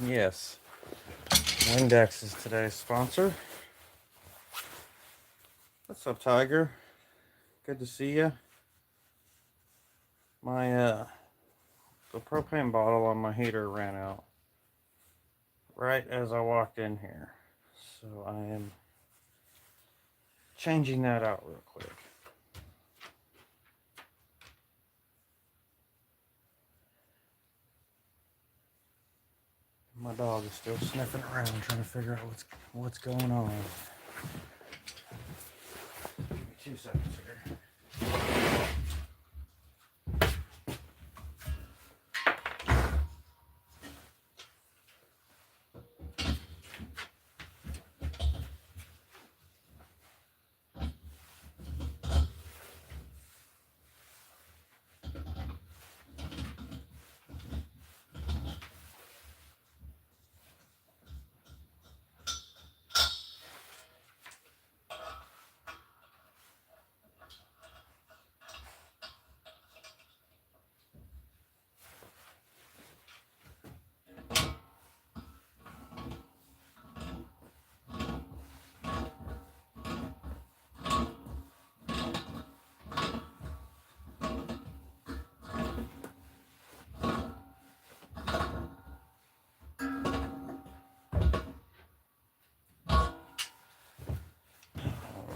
Yes, Windex is today's sponsor. What's up, Tiger? Good to see you. My the propane bottle on my heater ran out right as I walked in here, so I am changing that out real quick. My dog is still sniffing around, trying to figure out what's going on. Give me 2 seconds here.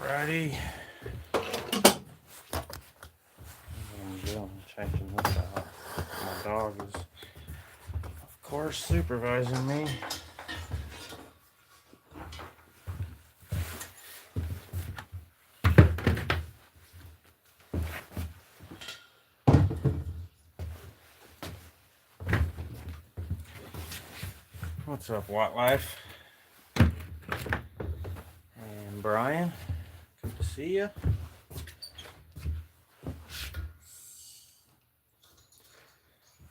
Alrighty. I'm changing this out. My dog is, of course, supervising me. What's up, TheBeStLife? And Brian, good to see you.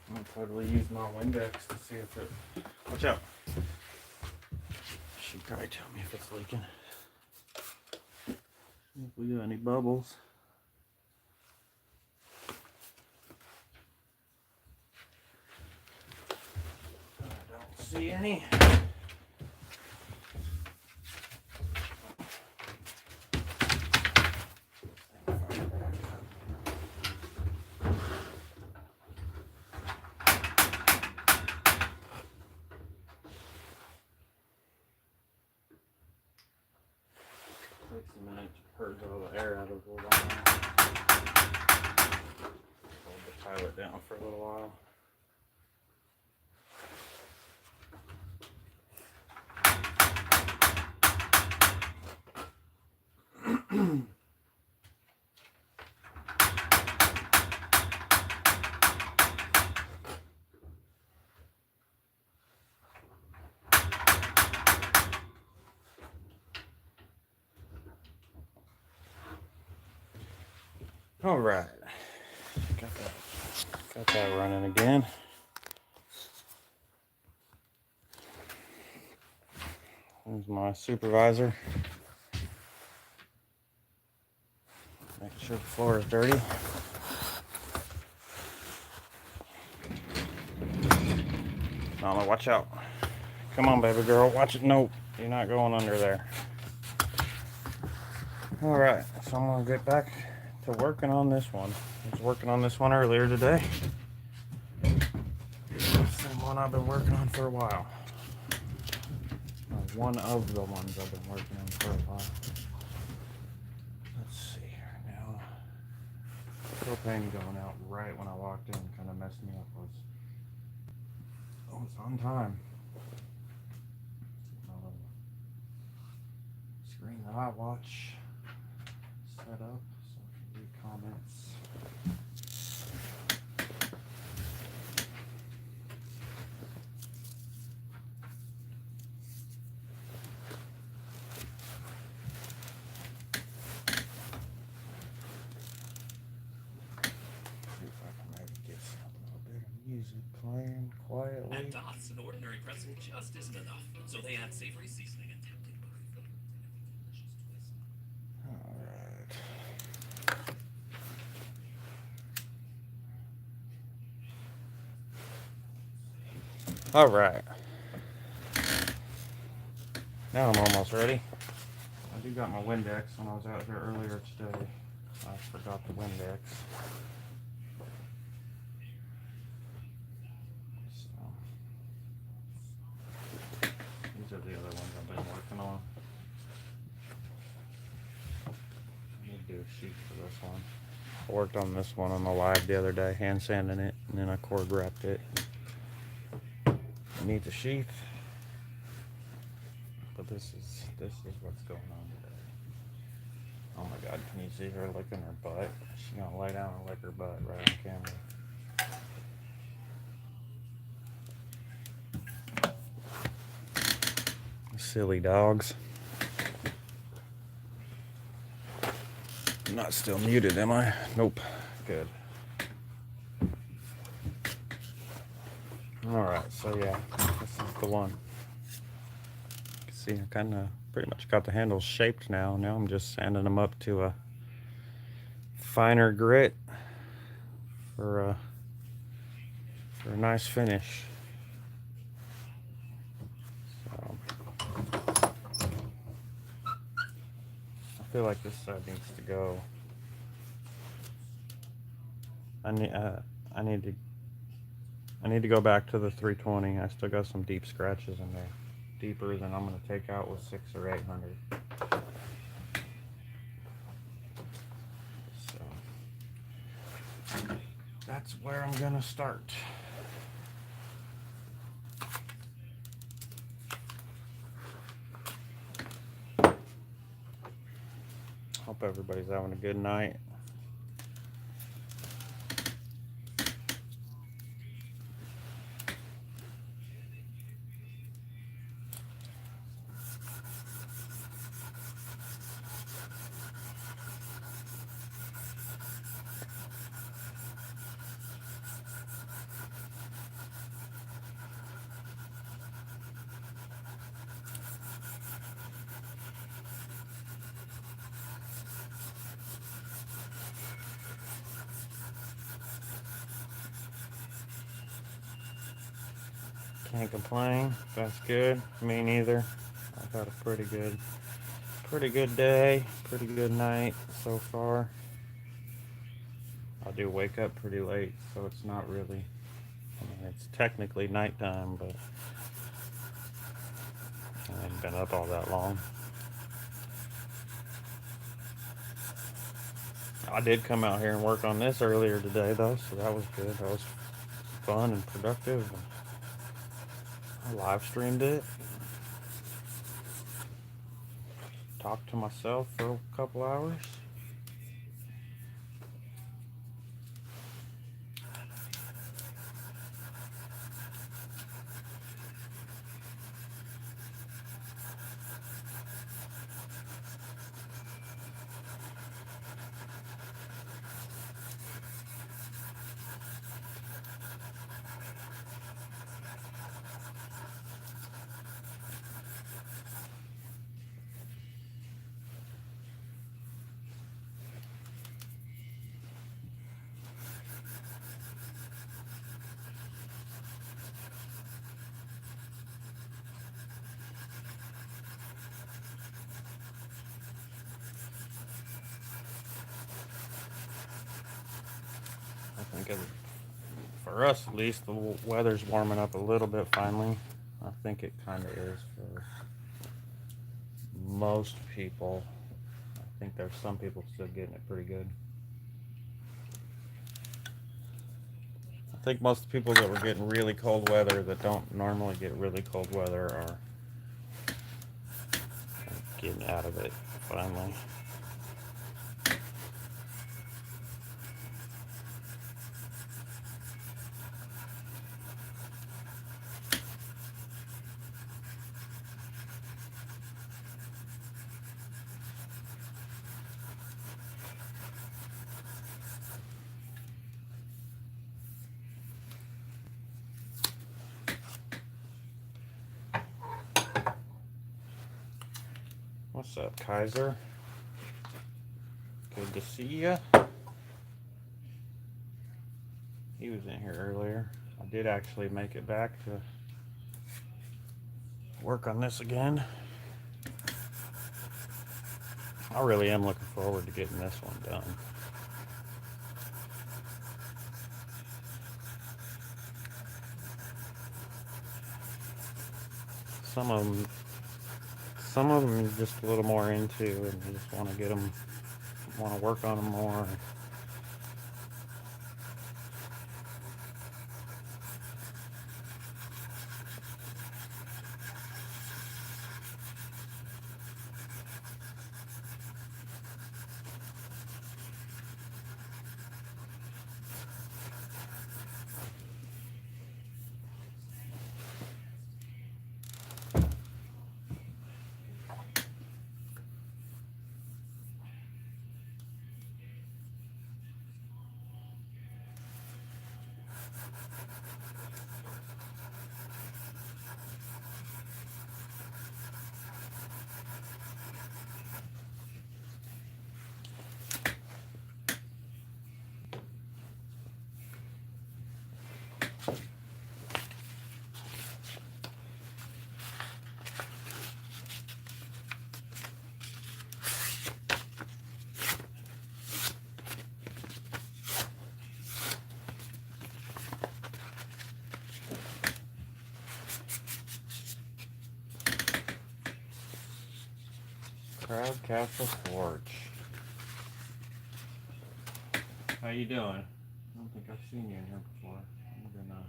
I'm gonna totally use my Windex to see if it. Watch out. She'll probably tell me if it's leaking. If we got any bubbles. I don't see any. Takes a minute to purge all the air out of the line. Hold the pilot down for a little while. All right, got that running again. There's my supervisor. Making sure the floor is dirty. Mama, watch out. Come on, baby girl, watch it. Nope, you're not going under there. All right, so I'm gonna get back to working on this one. I was working on this one earlier today. Same one I've been working on for a while. One of the ones I've been working on for a while. Let's see here now. Propane going out right when I walked in kind of messed me up. Oh, it's on time. Screen that I watch set up so I can read comments. Music playing quietly. At Dots, an ordinary pretzel just isn't enough, so they add savory seasoning and tempting butter filling with a delicious twist. All right. Now I'm almost ready. I do got my Windex when I was out here earlier today. I forgot the Windex. So, these are the other ones I've been working on. I need to do a sheet for this one. I worked on this one on the live the other day, hand sanding it, and then I cord wrapped it. It needs a sheath, but this is what's going on today. Oh my God, can you see her licking her butt? She's gonna lay down and lick her butt right on camera. Silly dogs. I'm not still muted, am I? Nope. Good. Alright, so yeah, this is the one. You can see I kind of pretty much got the handles shaped now. Now I'm just sanding them up to a finer grit for a nice finish. So I feel like this side needs to go. I need to go back to the 320. I still got some deep scratches in there, deeper than I'm gonna take out with 600 or 800. So that's where I'm gonna start. Hope everybody's having a good night. Can't complain. That's good. Me neither. I've had a pretty good day, pretty good night so far. I do wake up pretty late, so it's not really, I mean, it's technically nighttime, but I haven't been up all that long. I did come out here and work on this earlier today, though, so that was good. That was fun and productive. I live streamed it. Talked to myself for a couple hours. I think for us at least, the weather's warming up a little bit finally. I think it kind of is for most people. I think there's some people still getting it pretty good. I think most people that were getting really cold weather that don't normally get really cold weather are getting out of it finally. What's up, Kaiser? Good to see ya. He was in here earlier. I did actually make it back to work on this again. I really am looking forward to getting this one done. Some of them, some of them you're just a little more into, and you just want to get them, want to work on them more. Crab Castle Forge. How you doing? I don't think I've seen you in here before. I'm gonna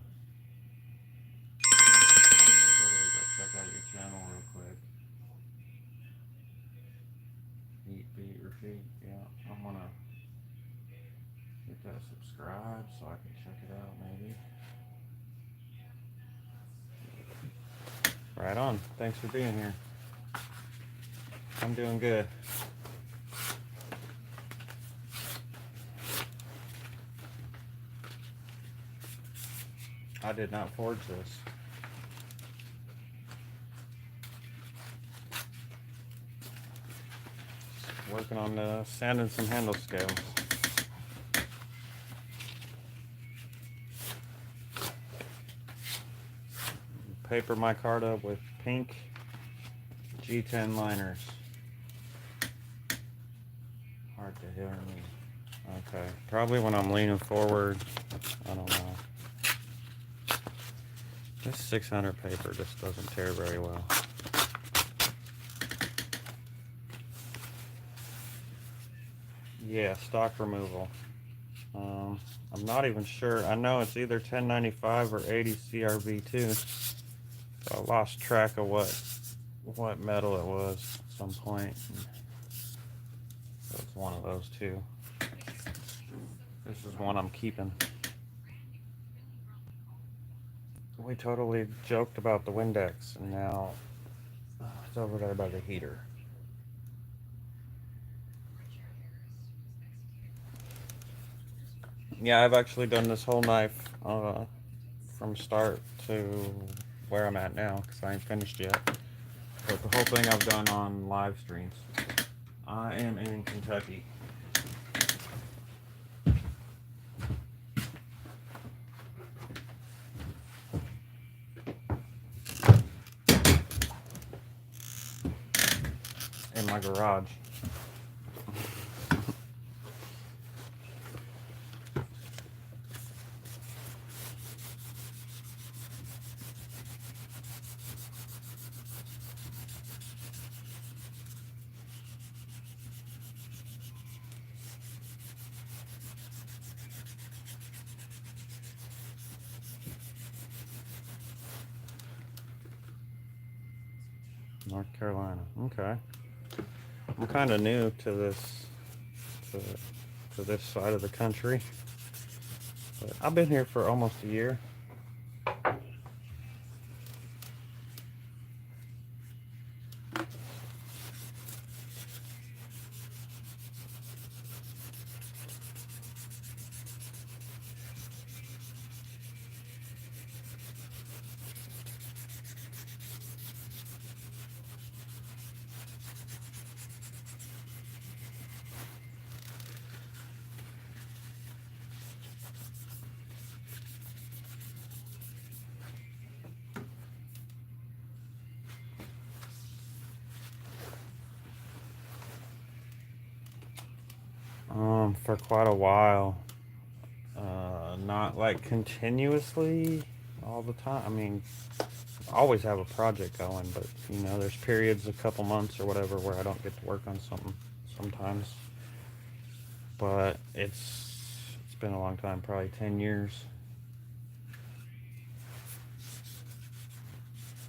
go check out your channel real quick. Eat, beat, repeat. Yeah, I'm gonna hit that subscribe so I can check it out maybe. Right on. Thanks for being here. I'm doing good. I did not forge this. Working on sanding some handle scales. Paper micarta with pink G10 liners. Hard to hear me. Okay, probably when I'm leaning forward. I don't know. This 600 paper just doesn't tear very well. Yeah, stock removal. I'm not even sure. I know it's either 1095 or 80 CRV2. So I lost track of what metal it was at some point. So it's one of those two. This is one I'm keeping. We totally joked about the Windex, and now it's over there by the heater. Yeah, I've actually done this whole knife from start to where I'm at now, because I ain't finished yet. But the whole thing I've done on live streams. I am in Kentucky. In my garage. North Carolina. Okay. I'm kind of new to this side of the country, but I've been here for almost a year. For quite a while. Not like continuously all the time. I mean, I always have a project going, but you know, there's periods, a couple months or whatever, where I don't get to work on something sometimes. But it's been a long time, probably 10 years.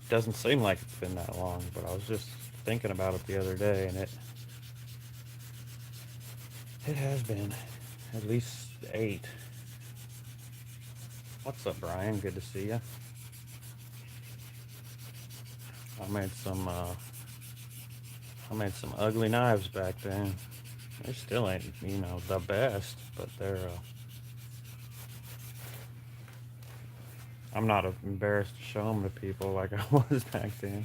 Doesn't seem like it's been that long, but I was just thinking about it the other day, and it has been at least 8. What's up, Brian? Good to see you. I made some uh, I made some ugly knives back then. They still ain't, the best, but I'm not embarrassed to show them to people like I was back then.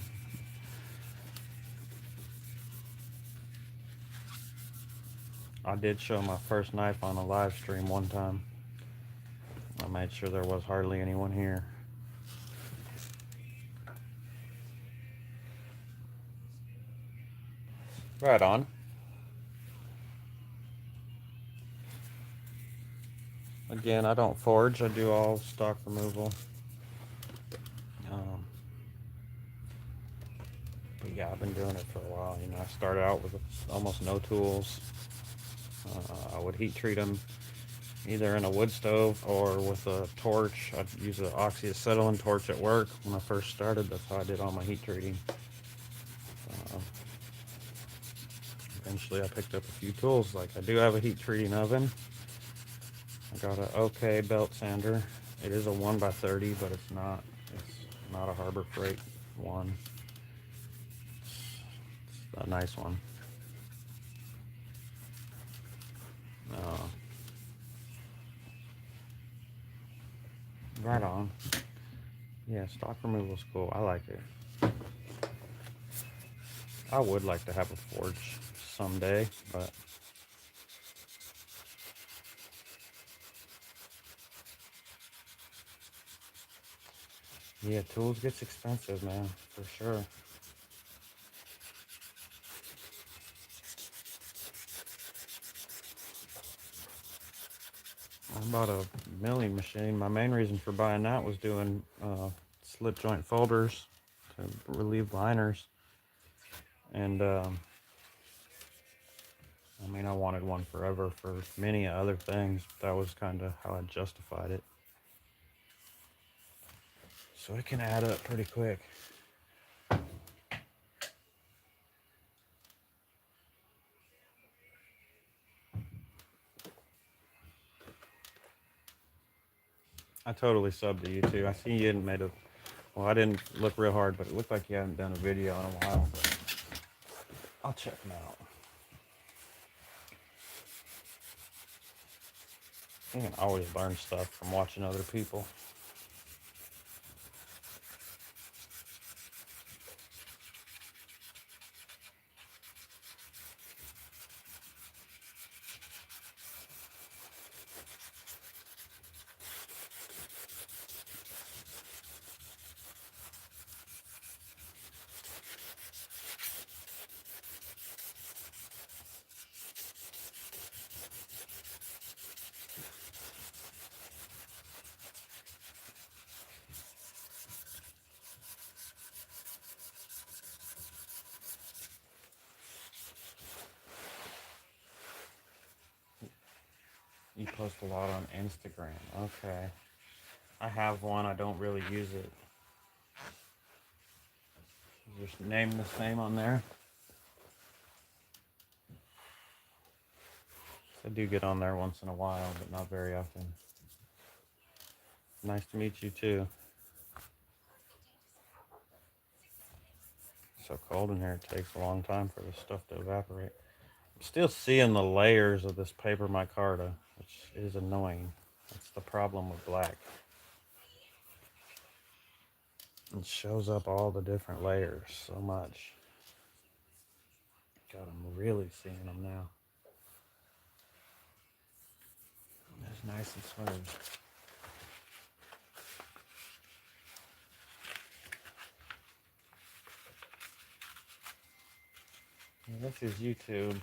I did show my first knife on a live stream one time. I made sure there was hardly anyone here. Right on. Again, I don't forge. I do all stock removal. Um, but yeah, I've been doing it for a while. I started out with almost no tools. I would heat treat them either in a wood stove or with a torch. I'd use an oxyacetylene torch at work when I first started. That's how I did all my heat treating. Uh, Eventually, I picked up a few tools. Like I do have a heat treating oven. I got an OK belt sander. It is a 1x30, but it's not. It's not a Harbor Freight one. It's a nice one. Uh, right on. Yeah, stock removal's cool. I like it. I would like to have a forge someday, but yeah, tools gets expensive, man, for sure. I bought a milling machine. My main reason for buying that was doing slip joint folders to relieve liners, and I mean, I wanted one forever for many other things. But that was kind of how I justified it. So it can add up pretty quick. I totally subbed to you too. I see you hadn't made a. Well, I didn't look real hard, but it looked like you hadn't done a video in a while. But I'll check them out. You can always learn stuff from watching other people. You post a lot on Instagram. Okay. I have one. I don't really use it. Is your name the same on there? I do get on there once in a while, but not very often. Nice to meet you too. It's so cold in here, it takes a long time for this stuff to evaporate. I'm still seeing the layers of this paper micarta, which is annoying. That's the problem with black. It shows up all the different layers so much. God, I'm really seeing them now. It's nice and smooth. This is YouTube.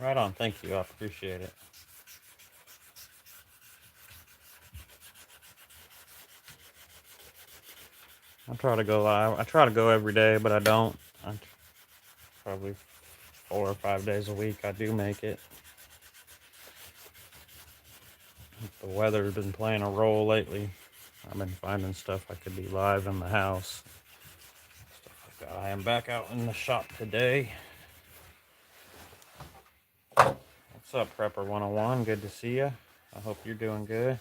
Right on. Thank you. I appreciate it. I try to go live. I try to go every day, but I don't. I probably 4 or 5 days a week. I do make it. The weather's been playing a role lately. I've been finding stuff I could be live in the house. Stuff like that. I am back out in the shop today. What's up, Prepper 101? Good to see you. I hope you're doing good.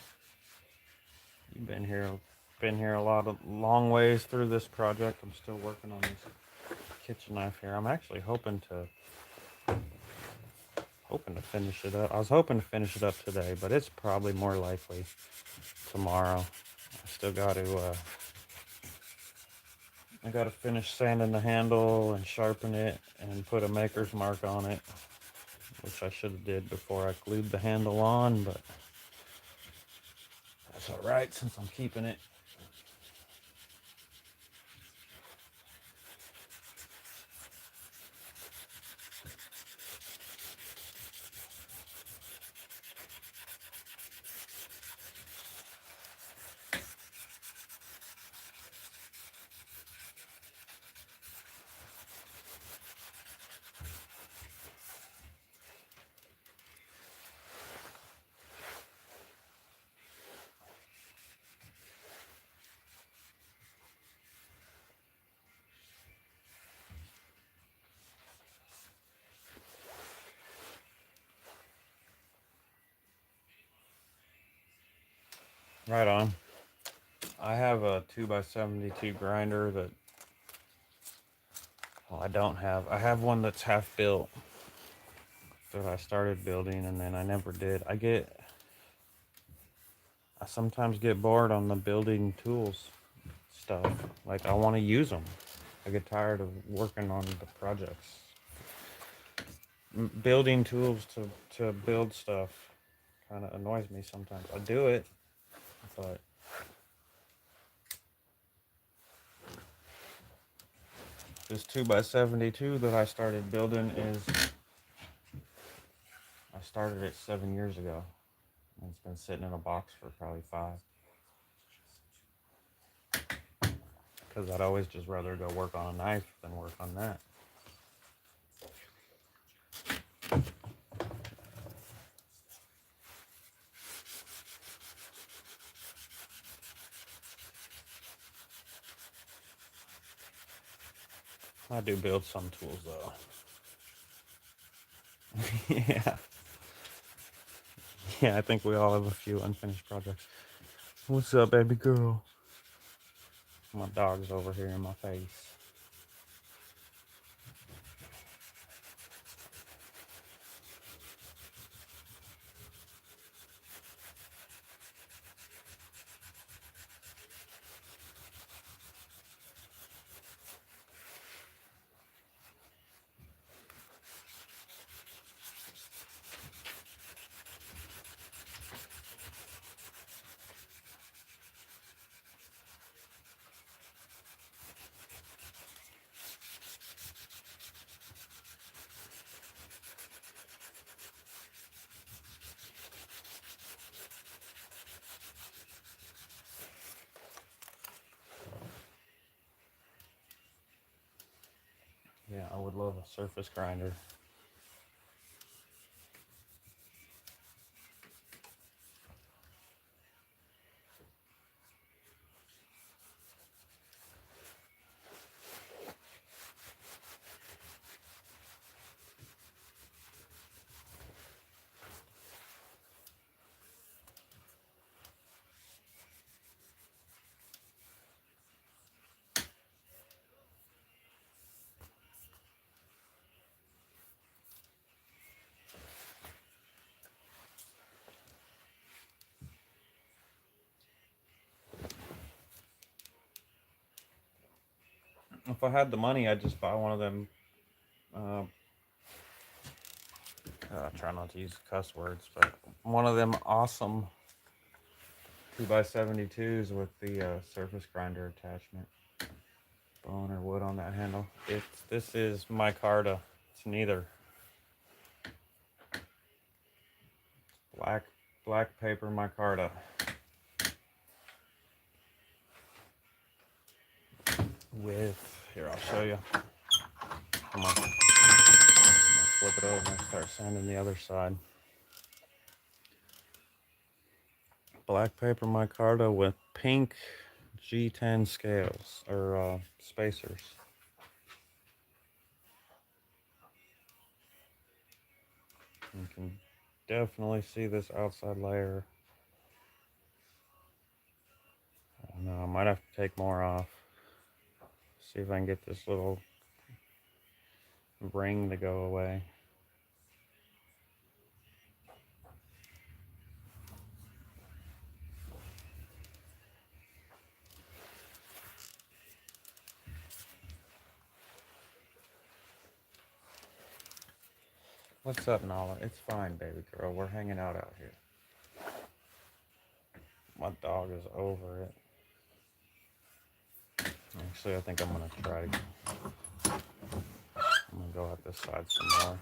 You've been here a lot of long ways through this project. I'm still working on this kitchen knife here. I'm actually hoping to finish it up. I was hoping to finish it up today, but it's probably more likely tomorrow. I still got to finish sanding the handle and sharpen it and put a maker's mark on it, which I should have did before I glued the handle on, but that's all right since I'm keeping it. Right on. I have a 2x72 grinder that, well, I don't have. I have one that's half built that I started building and then I never did. I sometimes get bored on the building tools stuff. Like, I want to use them. I get tired of working on the projects. Building tools to build stuff kind of annoys me sometimes. I do it, but this 2x72 that I started building I started it 7 years ago. And it's been sitting in a box for probably 5. Because I'd always just rather go work on a knife than work on that. I do build some tools though. Yeah. Yeah, I think we all have a few unfinished projects. What's up, baby girl? My dog's over here in my face. Yeah, I would love a surface grinder. If I had the money, I'd just buy one of them. Uh, I try not to use cuss words, but one of them awesome 2x72s with the surface grinder attachment. Bone or wood on that handle. This is micarta. It's neither. Black paper micarta with, here, I'll show you. Come on. Flip it over and start sanding the other side. Black paper micarta with pink G10 scales, or spacers. You can definitely see this outside layer. I don't know, I might have to take more off. See if I can get this little ring to go away. What's up, Nala? It's fine, baby girl. We're hanging out here. My dog is over it. Actually, I think I'm gonna try to. I'm gonna go out this side some more.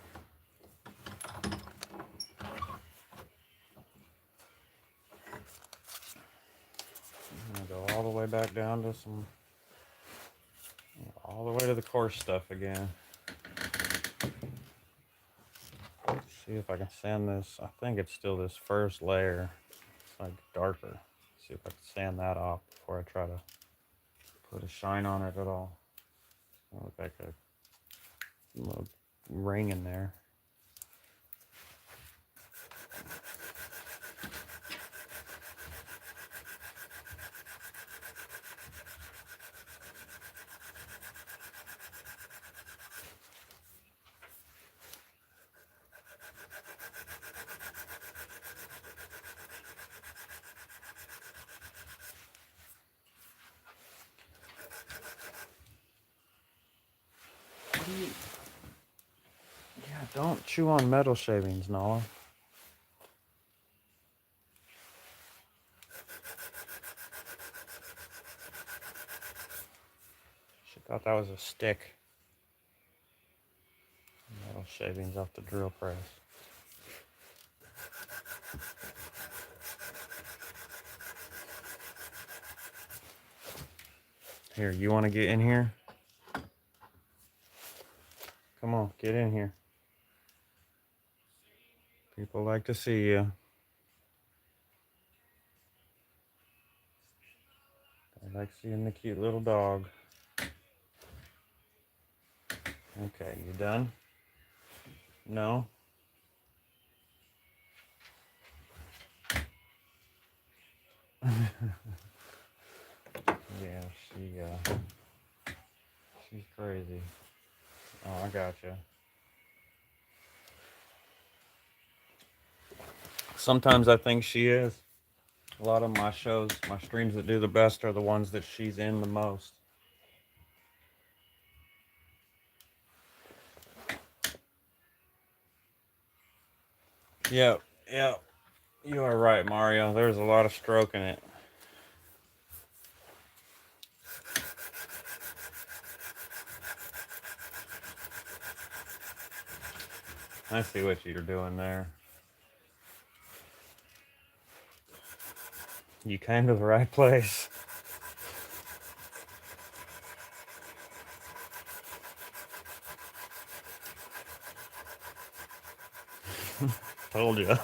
I'm gonna go all the way back down to all the way to the coarse stuff again. Let's see if I can sand this. I think it's still this first layer. It's like darker. See if I can sand that off before I try to put a shine on it at all. Look like a little ring in there. Yeah, don't chew on metal shavings, Nala. She thought that was a stick. Metal shavings off the drill press. Here, you want to get in here? Come on, get in here. People like to see you. They like seeing the cute little dog. Okay, you done? No? Yeah, she's crazy. Oh, I gotcha. Sometimes I think she is. A lot of my shows, my streams that do the best are the ones that she's in the most. Yep, yep. You are right, Mario. There's a lot of stroke in it. I see what you're doing there. You came to the right place. Told you.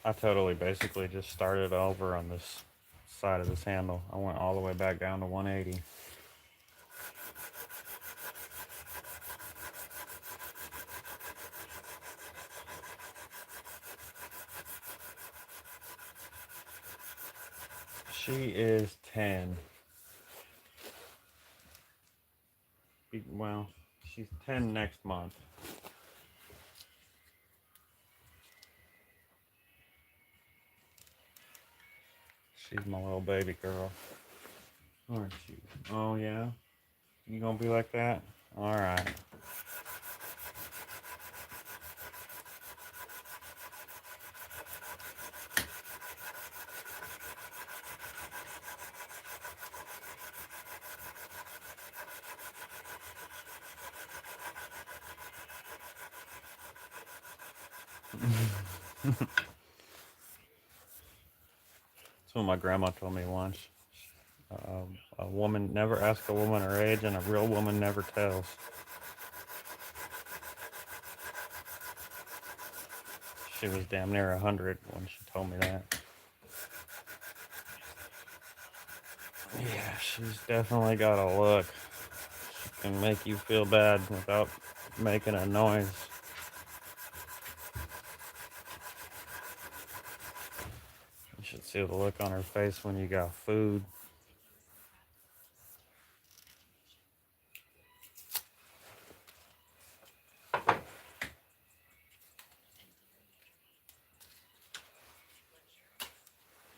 I totally basically just started over on this side of this handle. I went all the way back down to 180. She is 10. Well, she's 10 next month. She's my little baby girl. Aren't you? Oh, yeah? You gonna be like that? Alright. That's what my grandma told me once. A woman never asks a woman her age, and a real woman never tells. She was damn near 100 when she told me that. Yeah, she's definitely got a look. She can make you feel bad without making a noise. You should see the look on her face when you got food.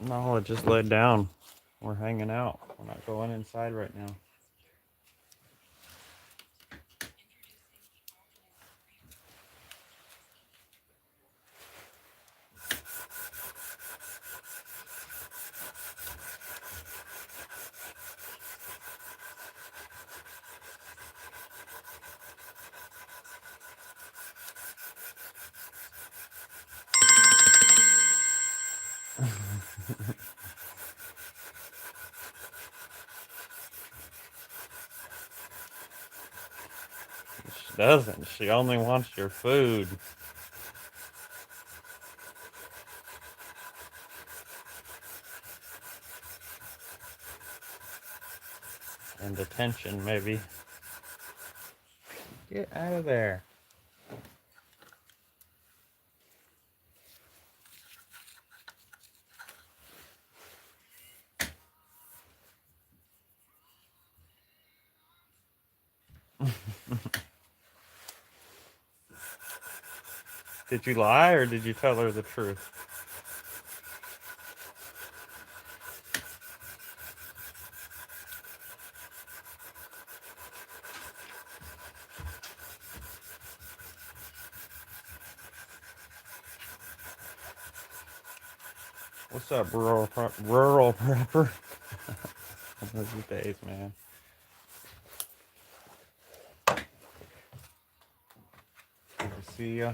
No, it just laid down. We're hanging out. We're not going inside right now. She doesn't. She only wants your food. And attention, maybe. Get out of there. Did you lie or did you tell her the truth? What's up, rural prepper? Those days, man. Good to see ya.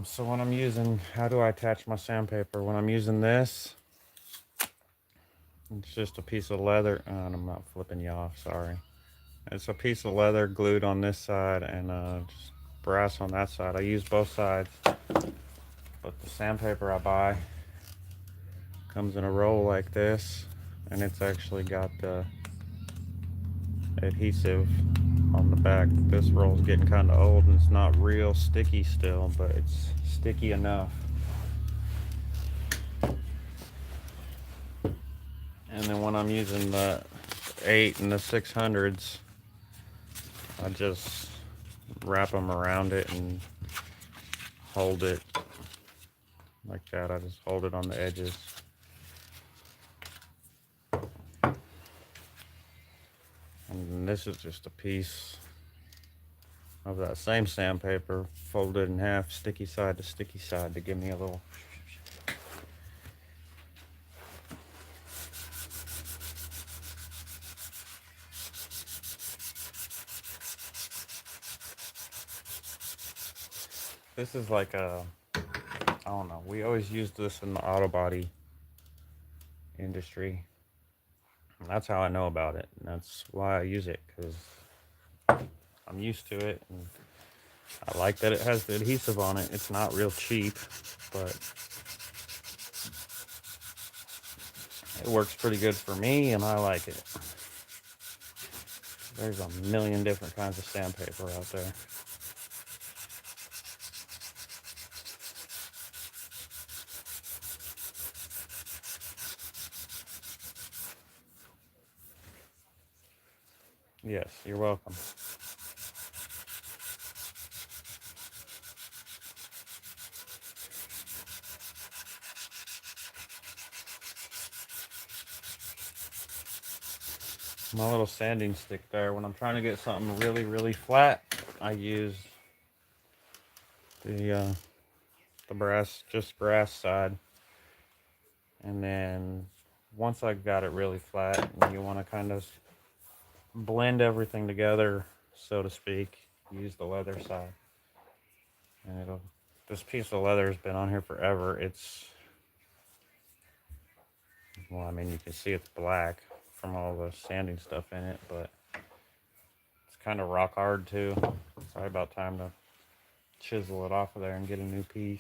So when I'm using, how do I attach my sandpaper? When I'm using this, it's just a piece of leather, and I'm not flipping you off, sorry. It's a piece of leather glued on this side and just brass on that side. I use both sides, but the sandpaper I buy comes in a roll like this, and it's actually got adhesive on the back. This roll's getting kind of old and it's not real sticky still, but it's sticky enough. And then when I'm using the 8 and the 600s, I just wrap them around it and hold it like that. I just hold it on the edges. And this is just a piece of that same sandpaper folded in half, sticky side to give me a little. This is like a, I don't know, we always used this in the auto body industry. And that's how I know about it. And that's why I use it, because I'm used to it. And I like that it has the adhesive on it. It's not real cheap, but it works pretty good for me, and I like it. There's a million different kinds of sandpaper out there. Yes, you're welcome. my little sanding stick there. When I'm trying to get something really, really flat, I use the brass side, and then once I got it really flat, and you want to kind of blend everything together, so to speak, use the leather side, and it'll. This piece of leather has been on here forever. Well, I mean, you can see it's black from all the sanding stuff in it, but it's kind of rock hard too. It's probably about time to chisel it off of there and get a new piece.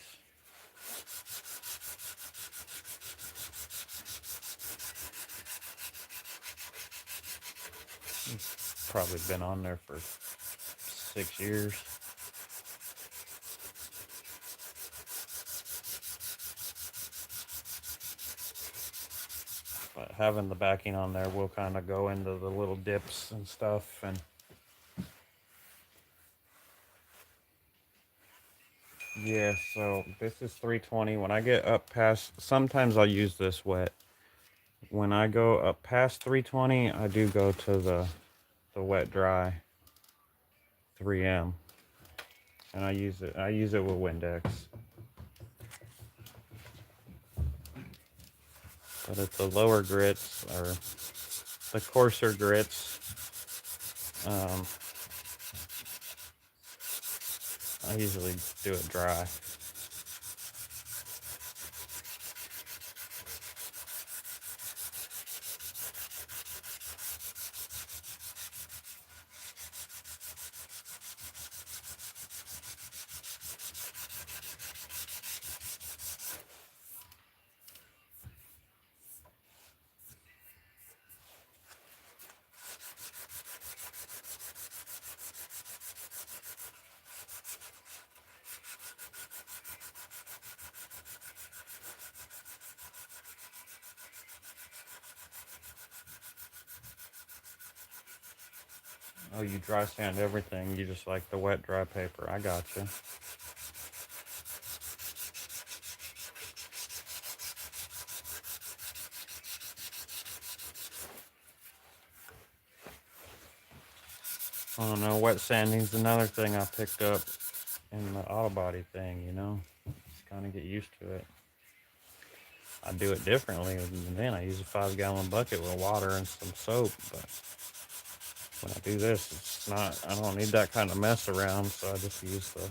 It's probably been on there for 6 years. But having the backing on there will kind of go into the little dips and stuff. And yeah, so this is 320. When I get up past, sometimes I'll use this wet. When I go up past 320, I do go to the wet dry 3M, and I use it. I use it with Windex, but at the lower grits or the coarser grits, um, I usually do it dry. Oh, you dry sand everything. You just like the wet dry paper. I gotcha. I don't know. Wet sanding's another thing I picked up in the auto body thing. Just kind of get used to it. I do it differently, and then I use a 5-gallon bucket with water and some soap. But when I do this, it's not. I don't need that kind of mess around, so I just use the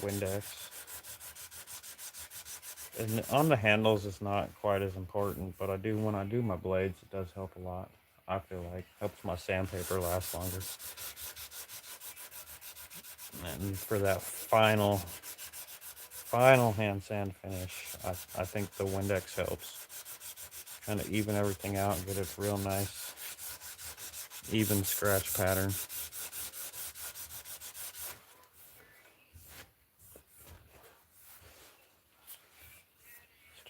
Windex. And on the handles, it's not quite as important, but I do when I do my blades, it does help a lot. I feel like helps my sandpaper last longer. And for that final hand sand finish, I think the Windex helps kind of even everything out and get it real nice, even scratch pattern.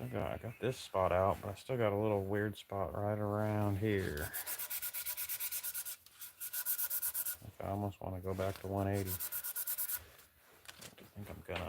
I got this spot out, but I still got a little weird spot right around here. I almost want to go back to 180. I think I'm gonna.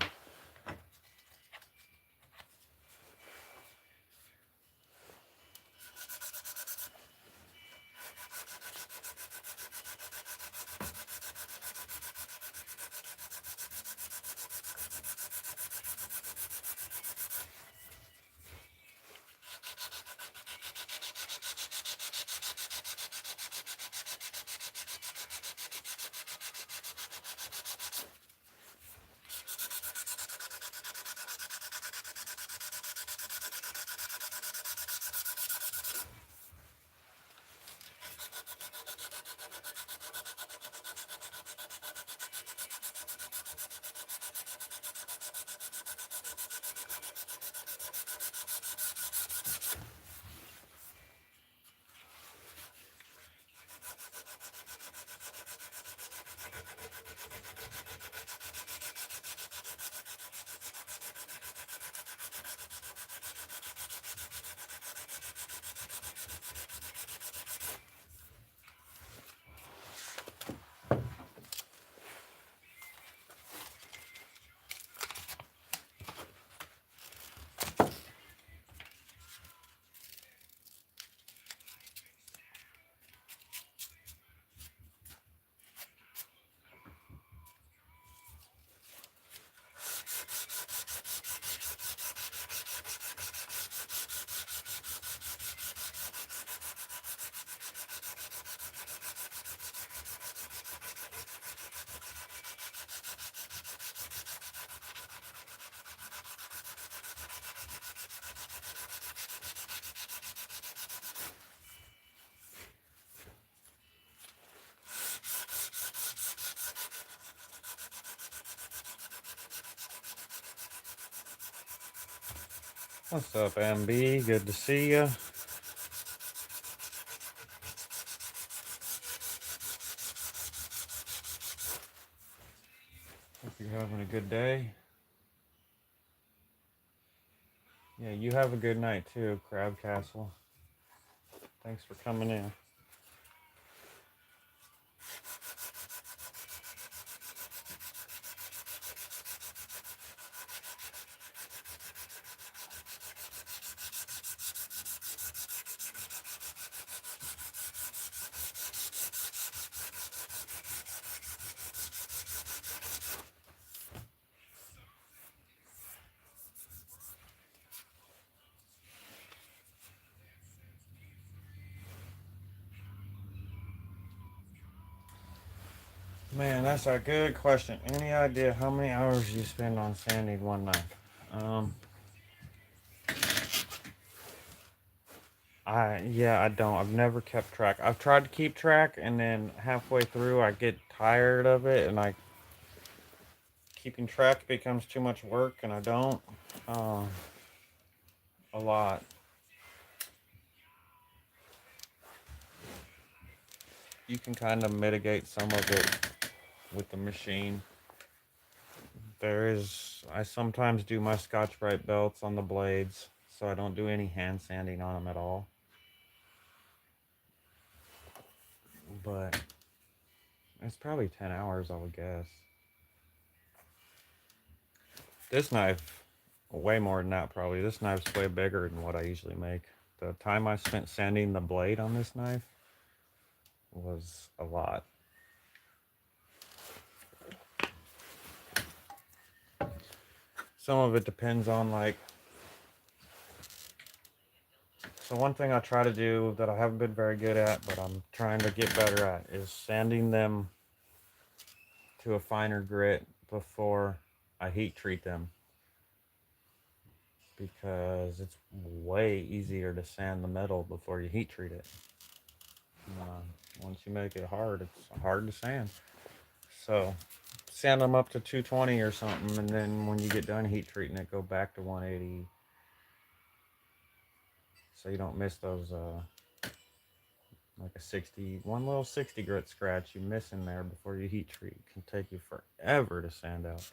What's up, MB? Good to see you. Hope you're having a good day. Yeah, you have a good night too, Crab Castle. Thanks for coming in. Man, that's a good question. Any idea how many hours you spend on sanding one night? Um, I don't. I've never kept track. I've tried to keep track, and then halfway through, I get tired of it, and I keeping track becomes too much work, and I don't. Um, a lot. You can kind of mitigate some of it with the machine. I sometimes do my Scotch-Brite belts on the blades, so I don't do any hand sanding on them at all. But it's probably 10 hours, I would guess. This knife, way more than that probably. This knife's way bigger than what I usually make. The time I spent sanding the blade on this knife was a lot. Some of it depends on like, so one thing I try to do that I haven't been very good at, but I'm trying to get better at, is sanding them to a finer grit before I heat treat them, because it's way easier to sand the metal before you heat treat it. Once you make it hard, it's hard to sand. So sand them up to 220 or something, and then when you get done heat treating it, go back to 180, so you don't miss those like a 60, one little 60 grit scratch you miss in there before you heat treat. It can take you forever to sand out.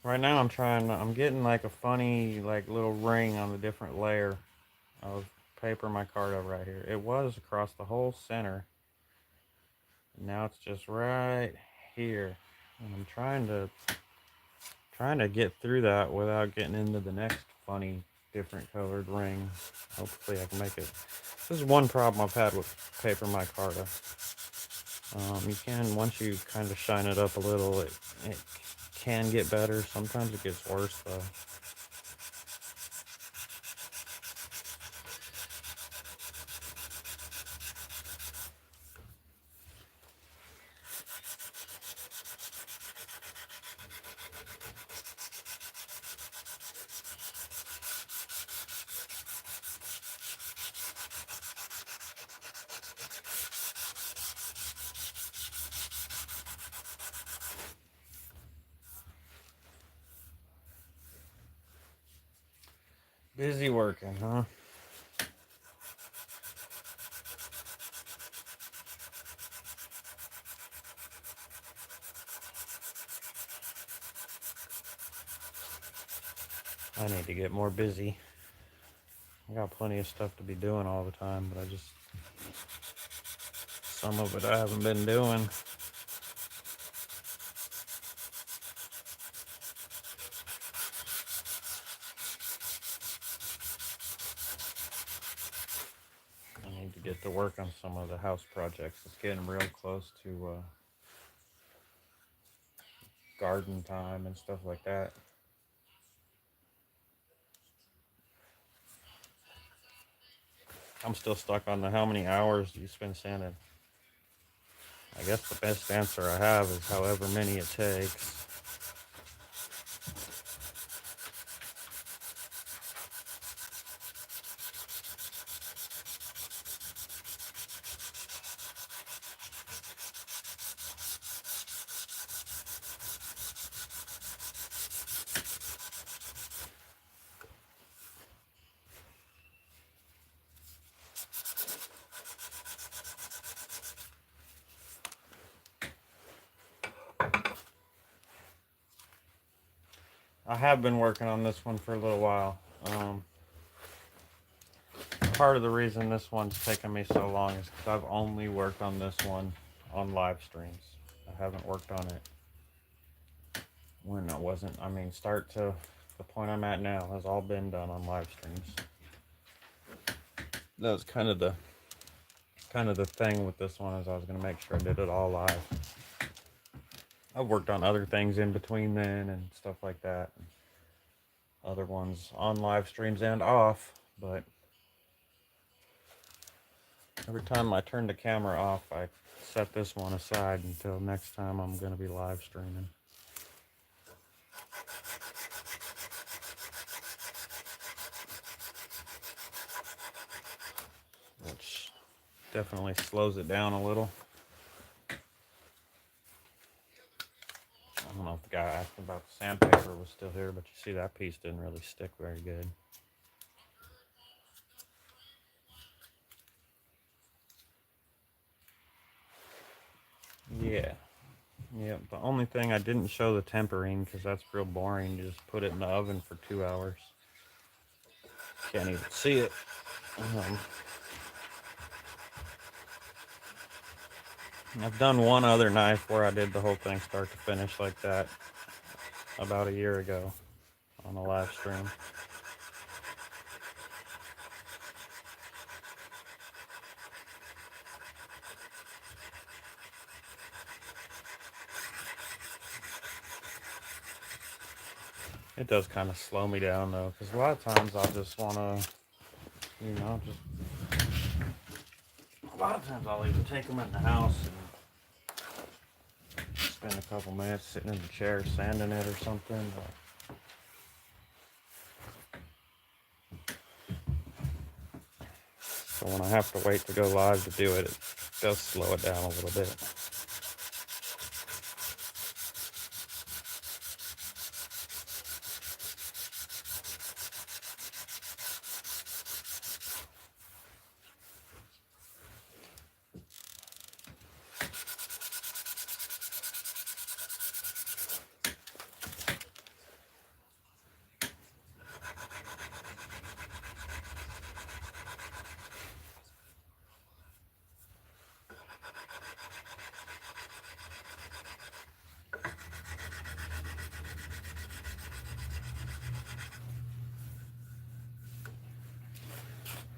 Right now I'm getting like a funny like little ring on a different layer of paper micarta right here. It was across the whole center. Now it's just right here. And I'm trying to get through that without getting into the next funny different colored ring. Hopefully I can make it. This is one problem I've had with paper micarta. You can, once you kind of shine it up a little, it can get better. Sometimes it gets worse though. Busy working, huh? I need to get more busy. I got plenty of stuff to be doing all the time, but some of it I haven't been doing. I need to get to work on some of the house projects. It's getting real close to garden time and stuff like that. I'm still stuck on the how many hours do you spend sanding? I guess the best answer I have is however many it takes. I have been working on this one for a little while. Part of the reason this one's taken me so long is because I've only worked on this one on live streams. I haven't worked on it when I wasn't. I mean, start to the point I'm at now has all been done on live streams. That was kind of the thing with this one is I was going to make sure I did it all live. I've worked on other things in between then and stuff like that. Other ones on live streams and off, but every time I turn the camera off, I set this one aside until next time I'm going to be live streaming. Which definitely slows it down a little. I don't know if the guy asking about the sandpaper was still here, but you see that piece didn't really stick very good. Yeah. Yep. The only thing I didn't show the tempering because that's real boring. You just put it in the oven for 2 hours. Can't even see it. I've done one other knife where I did the whole thing start to finish like that about a year ago on a live stream. It does kind of slow me down though, because a lot of times I'll just want to, a lot of times I'll even take them in the house and spend a couple minutes sitting in the chair sanding it or something. So when I have to wait to go live to do it, it does slow it down a little bit.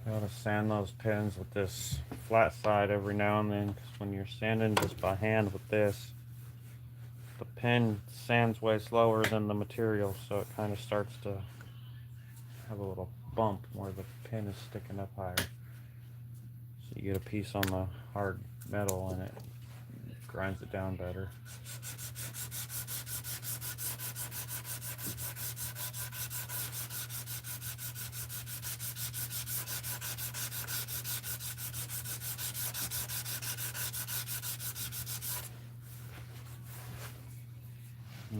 Gotta sand those pins with this flat side every now and then, because when you're sanding just by hand with this, the pin sands way slower than the material, so it kind of starts to have a little bump where the pin is sticking up higher. So you get a piece on the hard metal and it grinds it down better.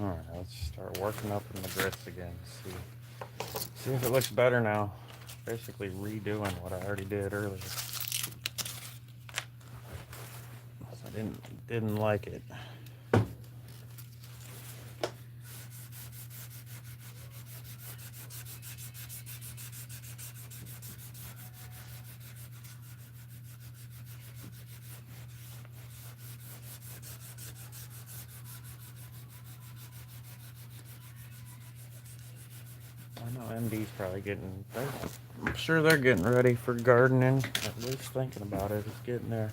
Alright, let's start working up in the grits again. See if it looks better now. Basically redoing what I already did earlier. I didn't like it. I know MD's probably I'm sure they're getting ready for gardening. At least thinking about it. It's getting there.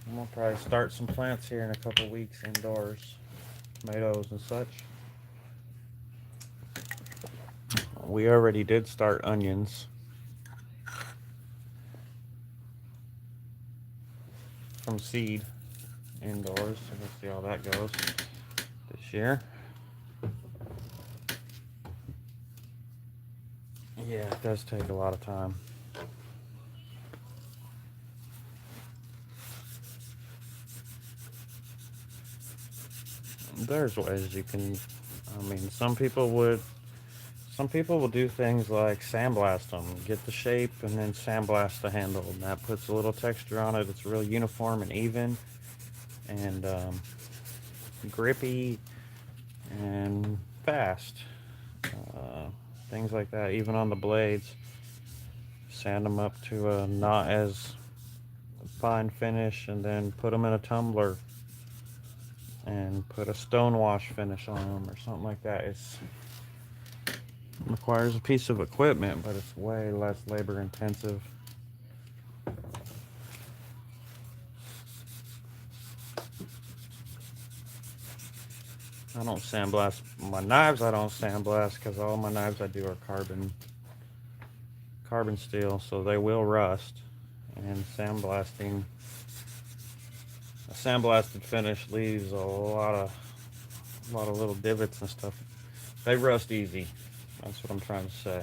I'm gonna probably start some plants here in a couple weeks indoors. Tomatoes and such. We already did start onions. From seed indoors. So let's see how that goes this year. Yeah, it does take a lot of time. There's ways you can, some people will do things like sandblast them, get the shape, and then sandblast the handle, and that puts a little texture on it. It's real uniform and even, and grippy and fast. things like that. Even on the blades, sand them up to a not as fine finish, and then put them in a tumbler and put a stone wash finish on them or something like that. It requires a piece of equipment, but it's way less labor intensive. I don't sandblast my knives. I don't sandblast because all my knives I do are carbon steel, so they will rust. And sandblasting, a sandblasted finish leaves a lot of little divots and stuff. They rust easy. That's what I'm trying to say.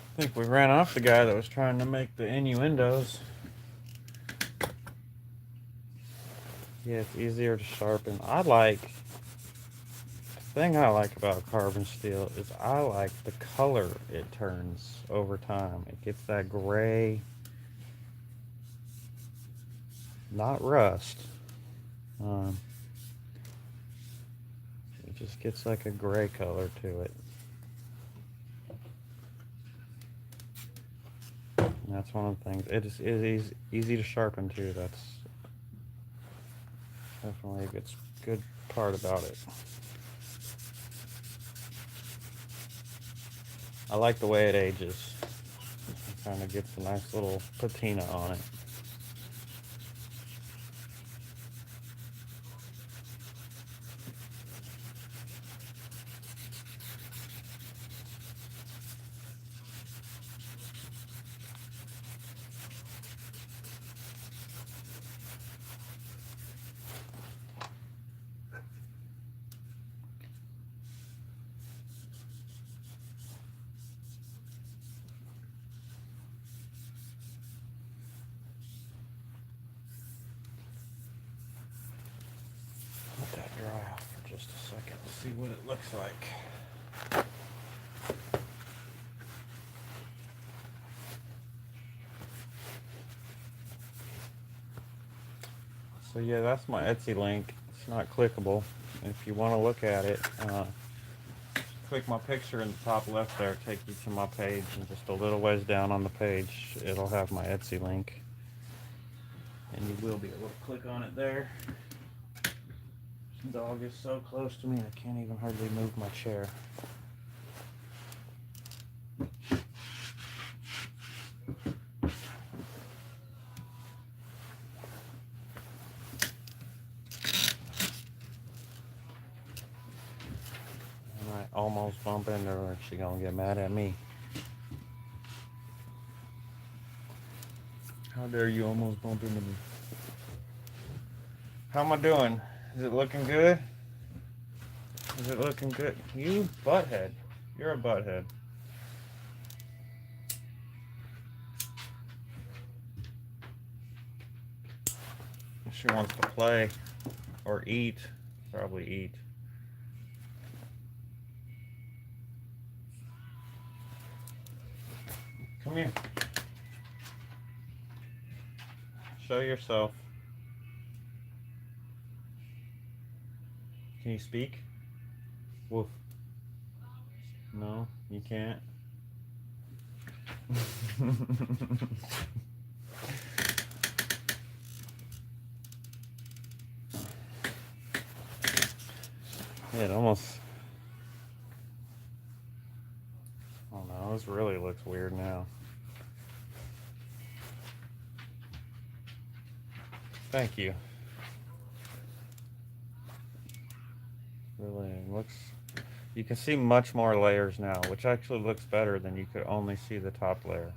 I think we ran off the guy that was trying to make the innuendos. Yeah, it's easier to sharpen. The thing I like about carbon steel is I like the color it turns over time. It gets that gray, not rust. Um, it just gets like a gray color to it. And that's one of the things. It is easy to sharpen too. That's definitely a good part about it. I like the way it ages. It kind of gets a nice little patina on it. Let that dry off for just a second to see what it looks like. So yeah, that's my Etsy link. It's not clickable. If you want to look at it, click my picture in the top left there, take you to my page, and just a little ways down on the page, it'll have my Etsy link. And you will be able to click on it there. This dog is so close to me, I can't even hardly move my chair. I might almost bump into her and she's gonna get mad at me. How dare you almost bump into me? How am I doing? Is it looking good? Is it looking good? You butthead. You're a butthead. She wants to play or eat. Probably eat. Come here. Show yourself. Can you speak? Woof. No, you can't. It almost This really looks weird now. Thank you. Really looks. You can see much more layers now, which actually looks better than you could only see the top layer.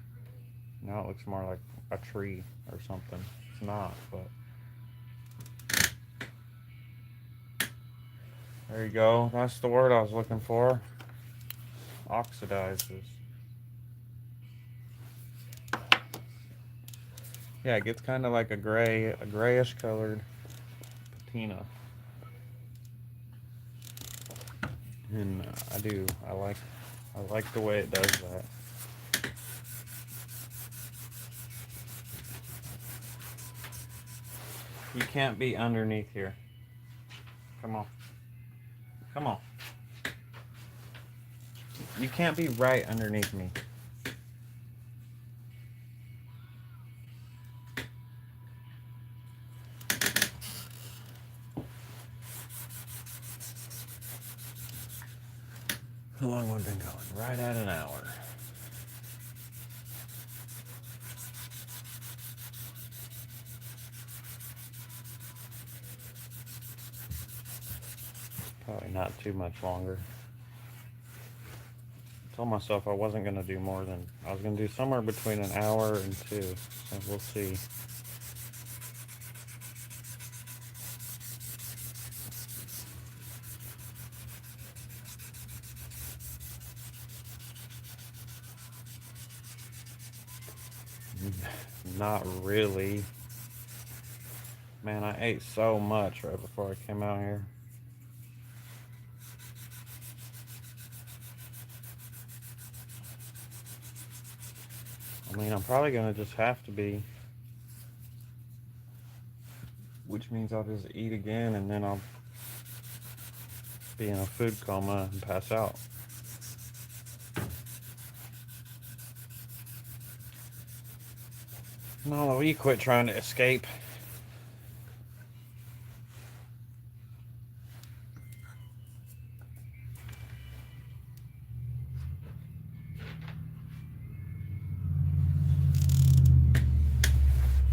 Now it looks more like a tree or something. It's not, but there you go. That's the word I was looking for. Oxidizes. Yeah, it gets kind of like a grayish colored patina. And I like the way it does that. You can't be underneath here. Come on. Come on. You can't be right underneath me. How long have we been going? Right at an hour. Probably not too much longer. I told myself I wasn't going to do more than, I was going to do somewhere between an hour and two. So we'll see. Not really. Man, I ate so much right before I came out here. I mean, I'm probably going to just have to be. Which means I'll just eat again and then I'll be in a food coma and pass out. No, you quit trying to escape.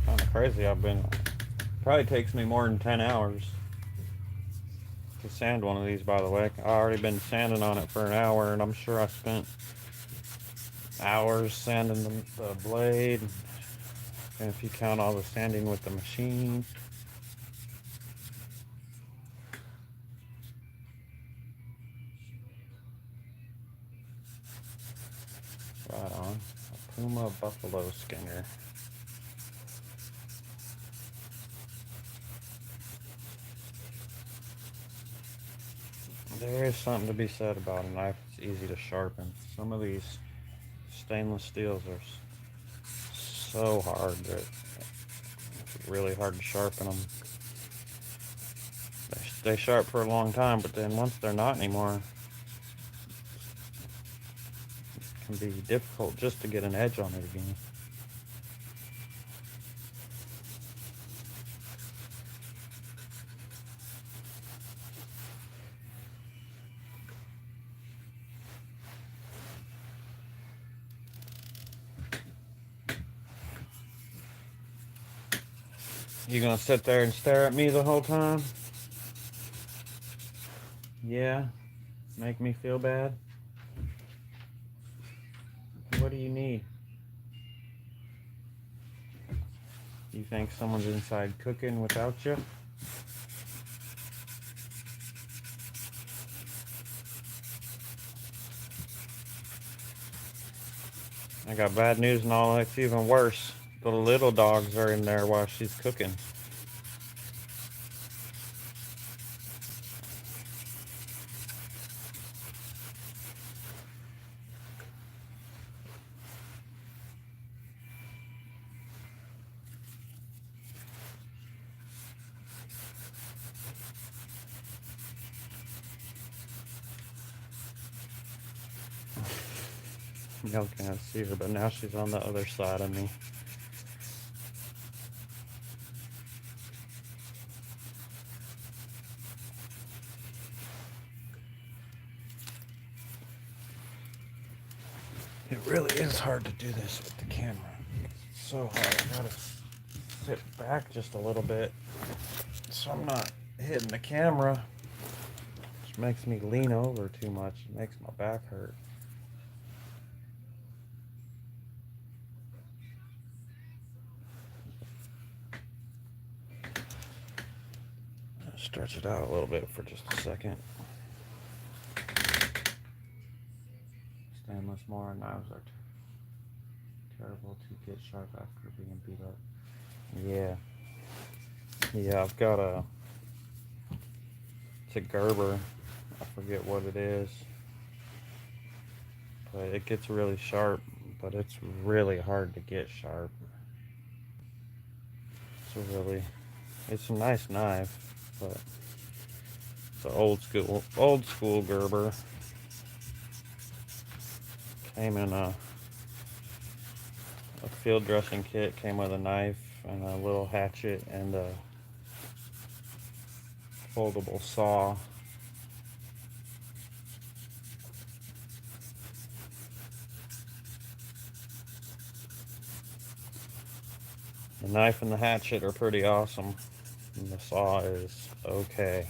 Kind of crazy. Probably takes me more than 10 hours to sand one of these, by the way. I already been sanding on it for an hour, and I'm sure I spent hours sanding the blade. And if you count all the sanding with the machine. Right on. A Puma Buffalo Skinner. There is something to be said about a knife that's easy to sharpen. Some of these stainless steels are so hard that it's really hard to sharpen them. They stay sharp for a long time, but then once they're not anymore, it can be difficult just to get an edge on it again. You gonna sit there and stare at me the whole time? Yeah? Make me feel bad? What do you need? You think someone's inside cooking without you? I got bad news and all. It's even worse. The little dogs are in there while she's cooking. Y'all can't see her, but now she's on the other side of me. It really is hard to do this with the camera. It's so hard. I gotta sit back just a little bit so I'm not hitting the camera, which makes me lean over too much. It makes my back hurt. Stretch it out a little bit for just a second. Stainless Moore knives are terrible to get sharp after being beat up. Yeah. Yeah, I've got it's a Gerber. I forget what it is. But it gets really sharp, but it's really hard to get sharp. It's a nice knife, but it's an old school Gerber. Came in a field dressing kit, came with a knife and a little hatchet and a foldable saw. The knife and the hatchet are pretty awesome, and the saw is okay.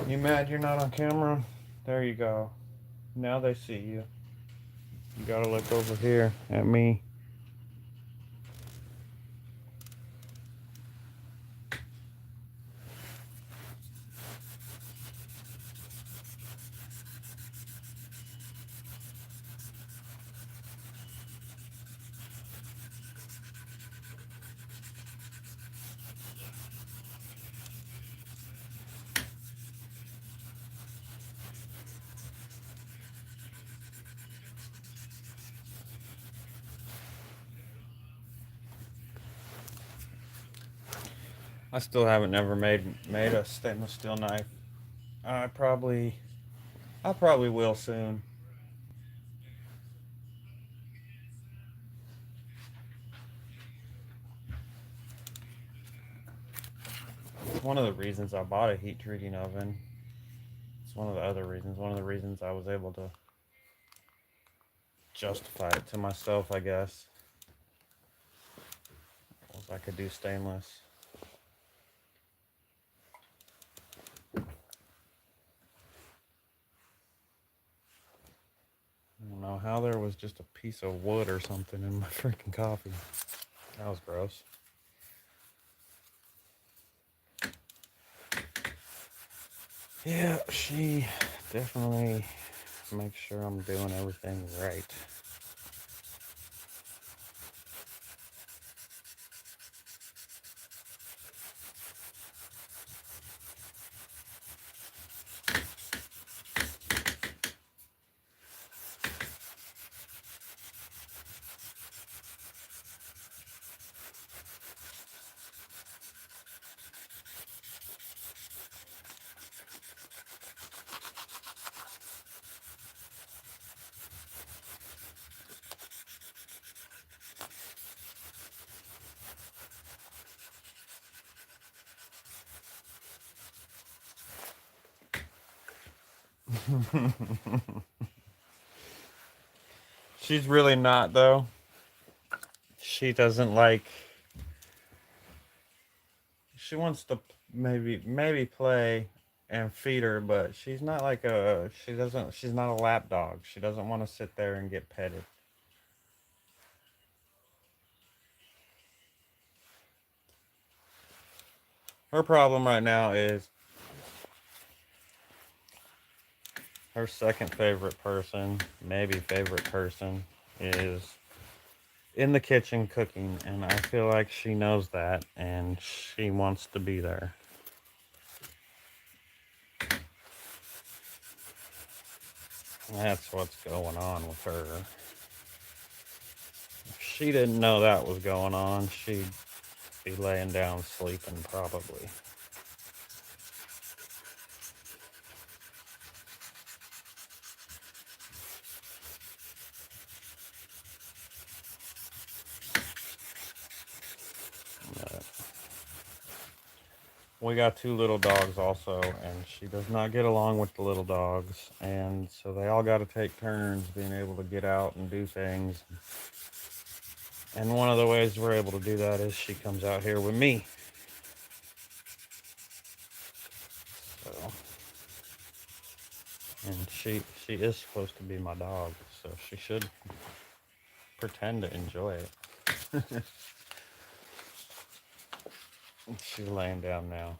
You mad you're not on camera? There you go. Now they see you. You gotta look over here at me. I still haven't never made a stainless steel knife. I probably I probably will soon. It's one of the reasons I bought a heat treating oven. It's one of the other reasons. One of the reasons I was able to justify it to myself, I guess, was I could do stainless. I don't know how there was just a piece of wood or something in my freaking coffee. That was gross. Yeah, she definitely makes sure I'm doing everything right. She's really not though. She doesn't like. She wants to maybe play and feed her, but she's not like a. She doesn't. She's not a lap dog. She doesn't want to sit there and get petted. Her problem right now is her second favorite person, maybe favorite person, is in the kitchen cooking, and I feel like she knows that, and she wants to be there. That's what's going on with her. she didn't know that was going on. She'd be laying down sleeping probably. But we got two little dogs also, and she does not get along with the little dogs, and so they all got to take turns being able to get out and do things. And one of the ways we're able to do that is she comes out here with me. So, and she is supposed to be my dog, so she should pretend to enjoy it. She's laying down now.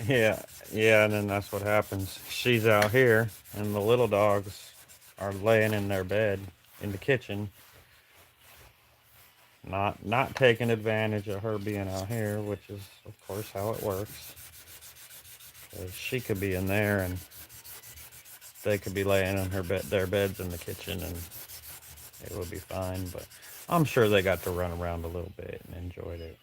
Yeah, yeah, and then that's what happens. She's out here, and the little dogs are laying in their bed in the kitchen, not taking advantage of her being out here, which is of course how it works. 'Cause she could be in there, and they could be laying in their beds in the kitchen, and it would be fine. But I'm sure they got to run around a little bit and enjoyed it.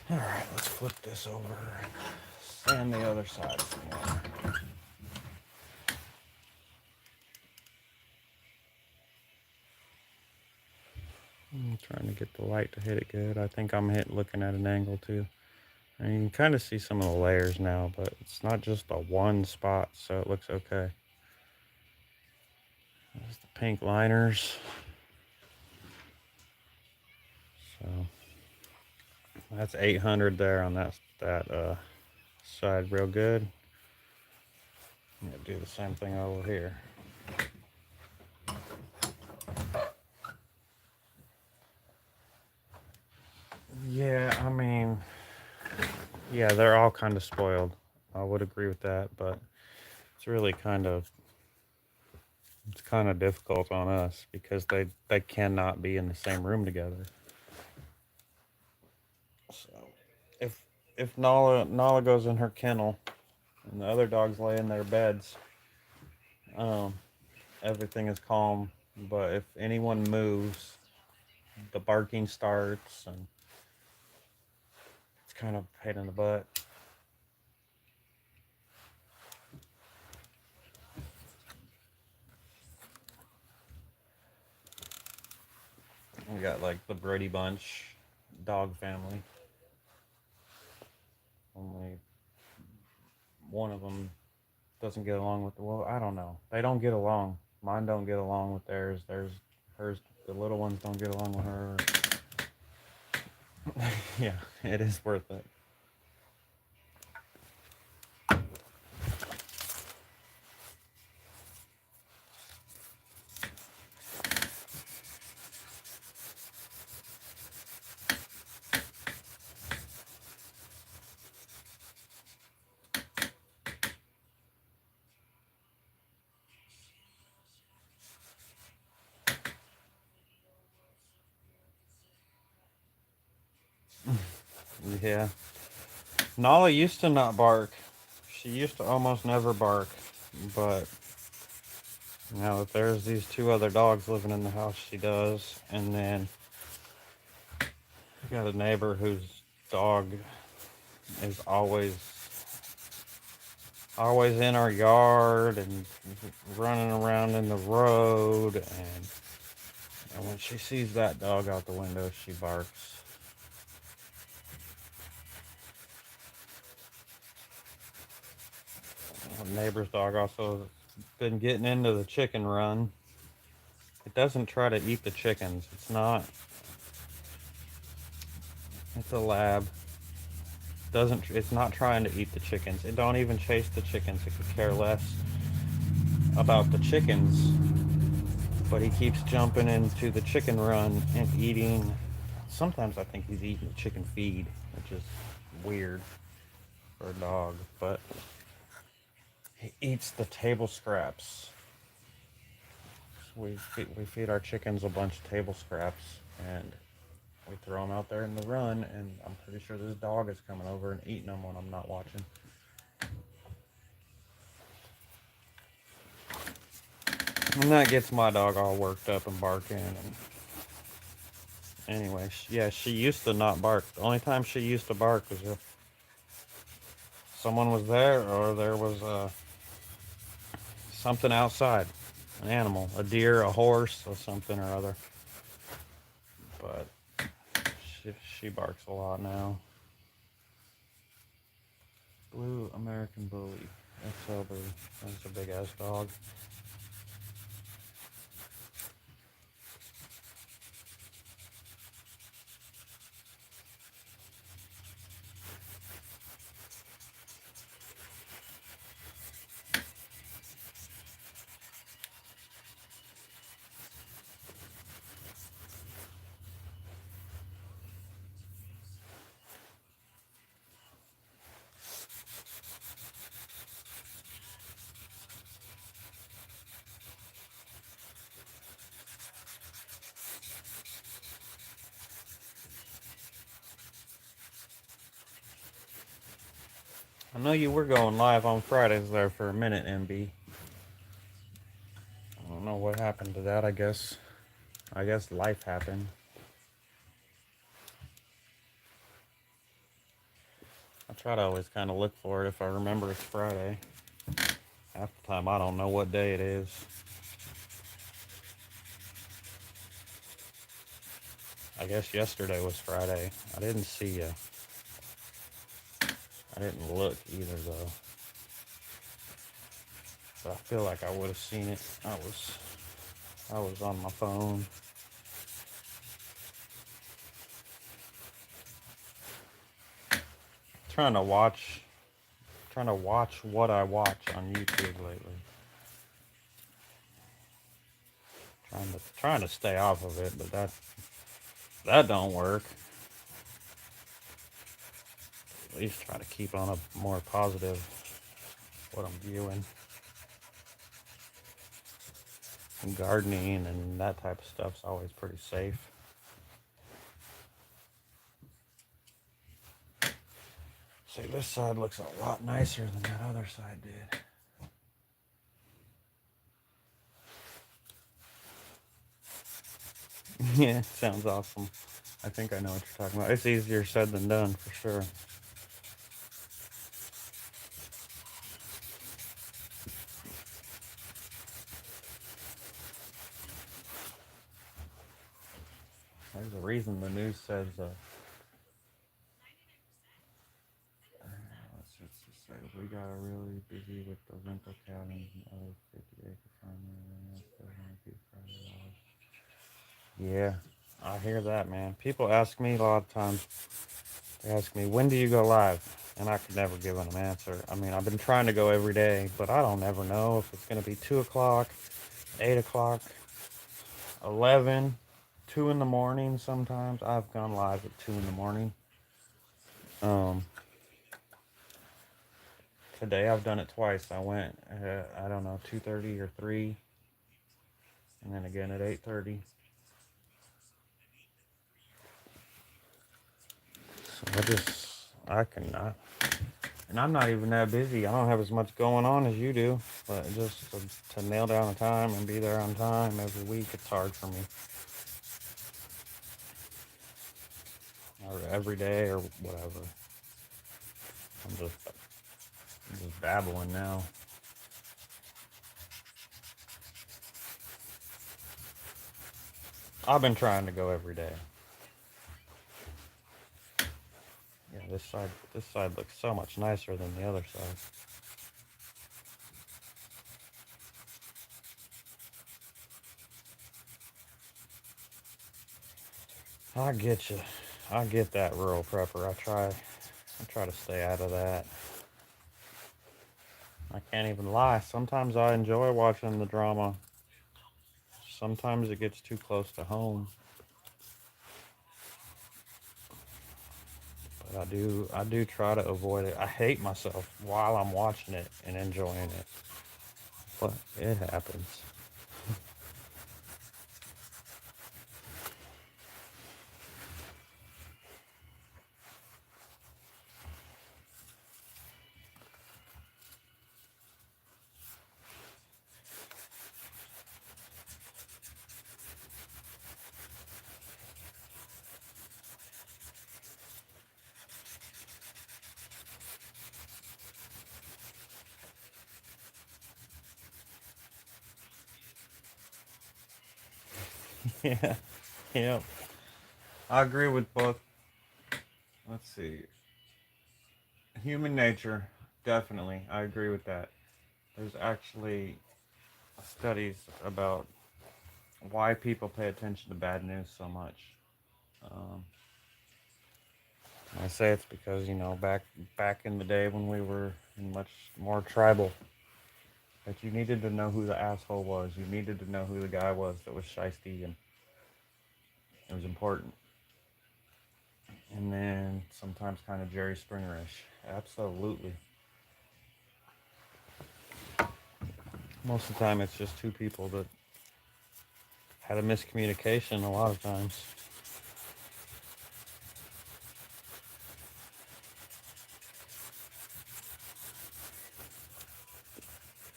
All right, let's flip this over and sand the other side some more. I'm trying to get the light to hit it good. I think I'm looking at an angle too. And you can kind of see some of the layers now, but it's not just a one spot, so it looks okay. There's the pink liners. So that's 800 there on that side, real good. I'm gonna do the same thing over here. Yeah, I mean, yeah, they're all kind of spoiled. I would agree with that, but it's really it's kind of difficult on us because they cannot be in the same room together. So if if Nala goes in her kennel and the other dogs lay in their beds, um, everything is calm. But if anyone moves, the barking starts, and it's kind of a pain in the butt. We got like the Brady Bunch dog family. Only one of them doesn't get along with the, well, I don't know. They don't get along. Mine don't get along with theirs. Hers. The little ones don't get along with her. Yeah, it is worth it. Yeah. Nala used to not bark. She used to almost never bark, but now that there's these two other dogs living in the house, she does. And then we got a neighbor whose dog is always in our yard and running around in the road, and And when she sees that dog out the window, she barks. Our neighbor's dog also been getting into the chicken run. It doesn't try to eat the chickens. It's not. It's a lab. Doesn't. It's not trying to eat the chickens. It don't even chase the chickens. It could care less about the chickens. But he keeps jumping into the chicken run and eating. Sometimes I think he's eating the chicken feed, which is weird for a dog. But he eats the table scraps. We feed our chickens a bunch of table scraps, and we throw them out there in the run. And I'm pretty sure this dog is coming over and eating them when I'm not watching. And that gets my dog all worked up and barking. And anyway, yeah, she used to not bark. The only time she used to bark was if someone was there or there was something outside, an animal, a deer, a horse, or something or other. But she barks a lot now. Blue American Bully. That's a big ass dog. I know you were going live on Fridays there for a minute, MB. I don't know what happened to that. I guess life happened. I try to always kind of look for it if I remember it's Friday. Half the time I don't know what day it is. I guess yesterday was Friday. I didn't see you. I didn't look either though. But I feel like I would have seen it. I was on my phone. Trying to watch what I watch on YouTube lately. Trying to stay off of it, but that don't work. At least try to keep on a more positive what I'm viewing. And gardening and that type of stuff's always pretty safe. See, this side looks a lot nicer than that other side did. Yeah, sounds awesome. I think I know what you're talking about. It's easier said than done, for sure. There's a reason the news says, let's just say, we got really busy with the rental cabins and other 50-acre farmland. Yeah, I hear that, man. People ask me a lot of times, they ask me, when do you go live? And I could never give them an answer. I mean, I've been trying to go every day, but I don't ever know if it's going to be 2 o'clock, 8 o'clock, 11, 2 in the morning sometimes. I've gone live at 2 in the morning. Um, Today I've done it twice. I went, I don't know, 2:30 or 3, and then again at 8:30. So I cannot. And I'm not even that busy. I don't have as much going on as you do. But just to nail down a time and be there on time every week, it's hard for me. Or every day or whatever. I'm just babbling now. I've been trying to go every day. Yeah, this side looks so much nicer than the other side. I get you. I get that, rural prepper. I try to stay out of that. I can't even lie. Sometimes I enjoy watching the drama. Sometimes it gets too close to home. But I do try to avoid it. I hate myself while I'm watching it and enjoying it. But it happens. Yeah. Yeah. I agree with both. Let's see. Human nature, definitely. I agree with that. There's actually studies about why people pay attention to bad news so much. Um, I say it's because back in the day when we were much more tribal, that you needed to know who the asshole was. You needed to know who the guy was that was shisty, and it was important. And then sometimes kind of Jerry Springerish. Absolutely. Most of the time, it's just two people that had a miscommunication. A lot of times,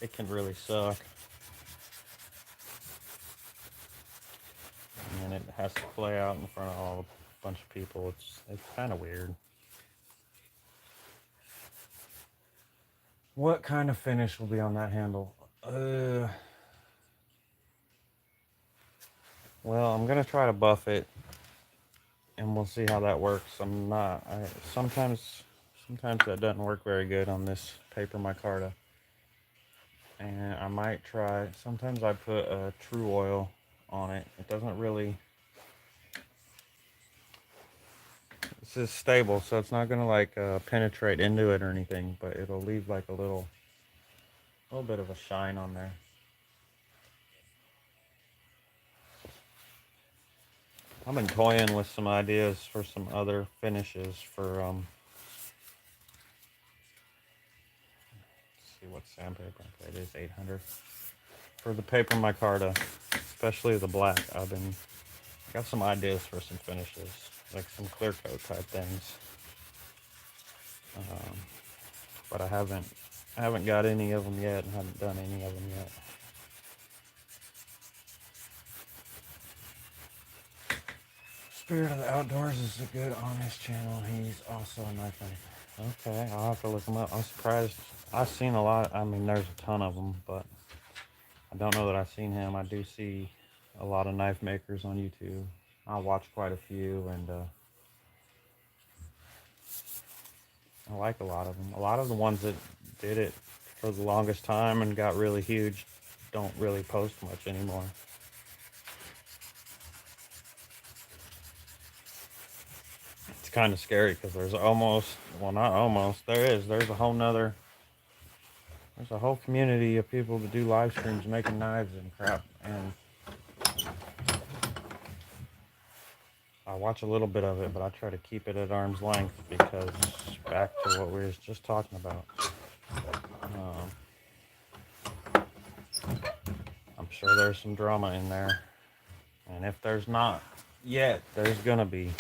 it can really suck, and then it has to play out in front of a bunch of people. It's kind of weird. What kind of finish will be on that handle? Well, I'm gonna try to buff it, and we'll see how that works. I'm not. I sometimes that doesn't work very good on this paper micarta, and I might try. Sometimes I put true oil on it. It doesn't really. This is stable, so it's not gonna like penetrate into it or anything, but it'll leave like a little bit of a shine on there. I've been toying with some ideas for some other finishes for let's see what sandpaper. Okay, it is 800 for the paper micarta, especially the black. Got some ideas for some finishes, like some clear coat type things. Um, but I haven't got any of them yet, and haven't done any of them yet. Spirit of the Outdoors is a good on his channel. He's also a knife maker. Okay, I'll have to look him up. I'm surprised. I've seen a lot. I mean, there's a ton of them, but I don't know that I've seen him. I do see a lot of knife makers on YouTube. I watch quite a few, and I like a lot of them. A lot of the ones that did it for the longest time and got really huge don't really post much anymore. It's kind of scary because there's almost, well, not almost, there's a whole nother, there's a whole community of people that do live streams making knives and crap. And I watch a little bit of it, but I try to keep it at arm's length because back to what we were just talking about. Um, I'm sure there's some drama in there. And if there's not yet, there's gonna be.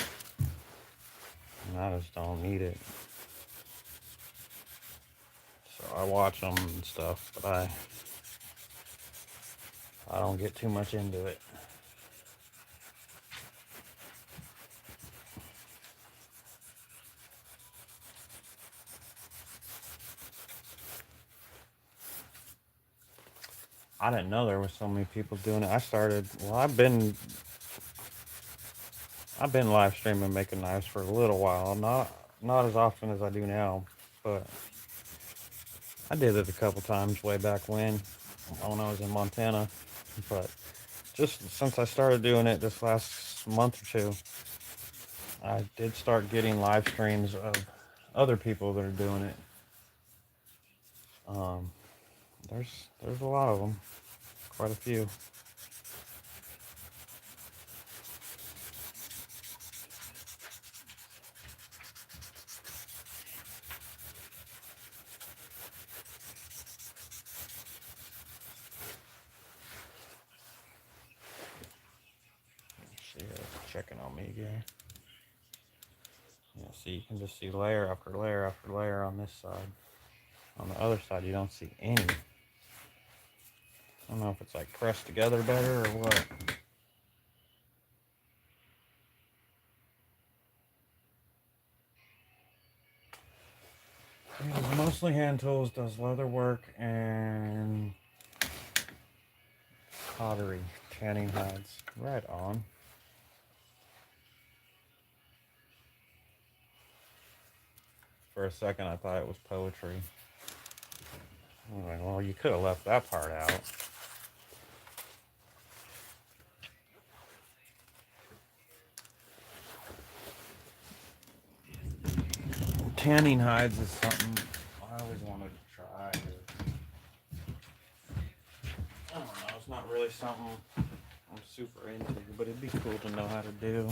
And I just don't need it. So I watch them and stuff, but I don't get too much into it. I didn't know there was so many people doing it. I've been I've been live streaming making knives for a little while. Not as often as I do now, but I did it a couple times way back when I was in Montana. But just since I started doing it this last month or two, I did start getting live streams of other people that are doing it. Um, there's a lot of them, quite a few. See, checking on me again. Yeah, see, you can just see layer after layer after layer on this side. On the other side, you don't see any. I don't know if it's like pressed together better or what. Yeah, mostly hand tools, does leather work and pottery, tanning hides. Right on. For a second, I thought it was poetry. I'm like, well, you could have left that part out. Tanning hides is something I always wanted to try. I don't know, it's not really something I'm super into, but it'd be cool to know how to do.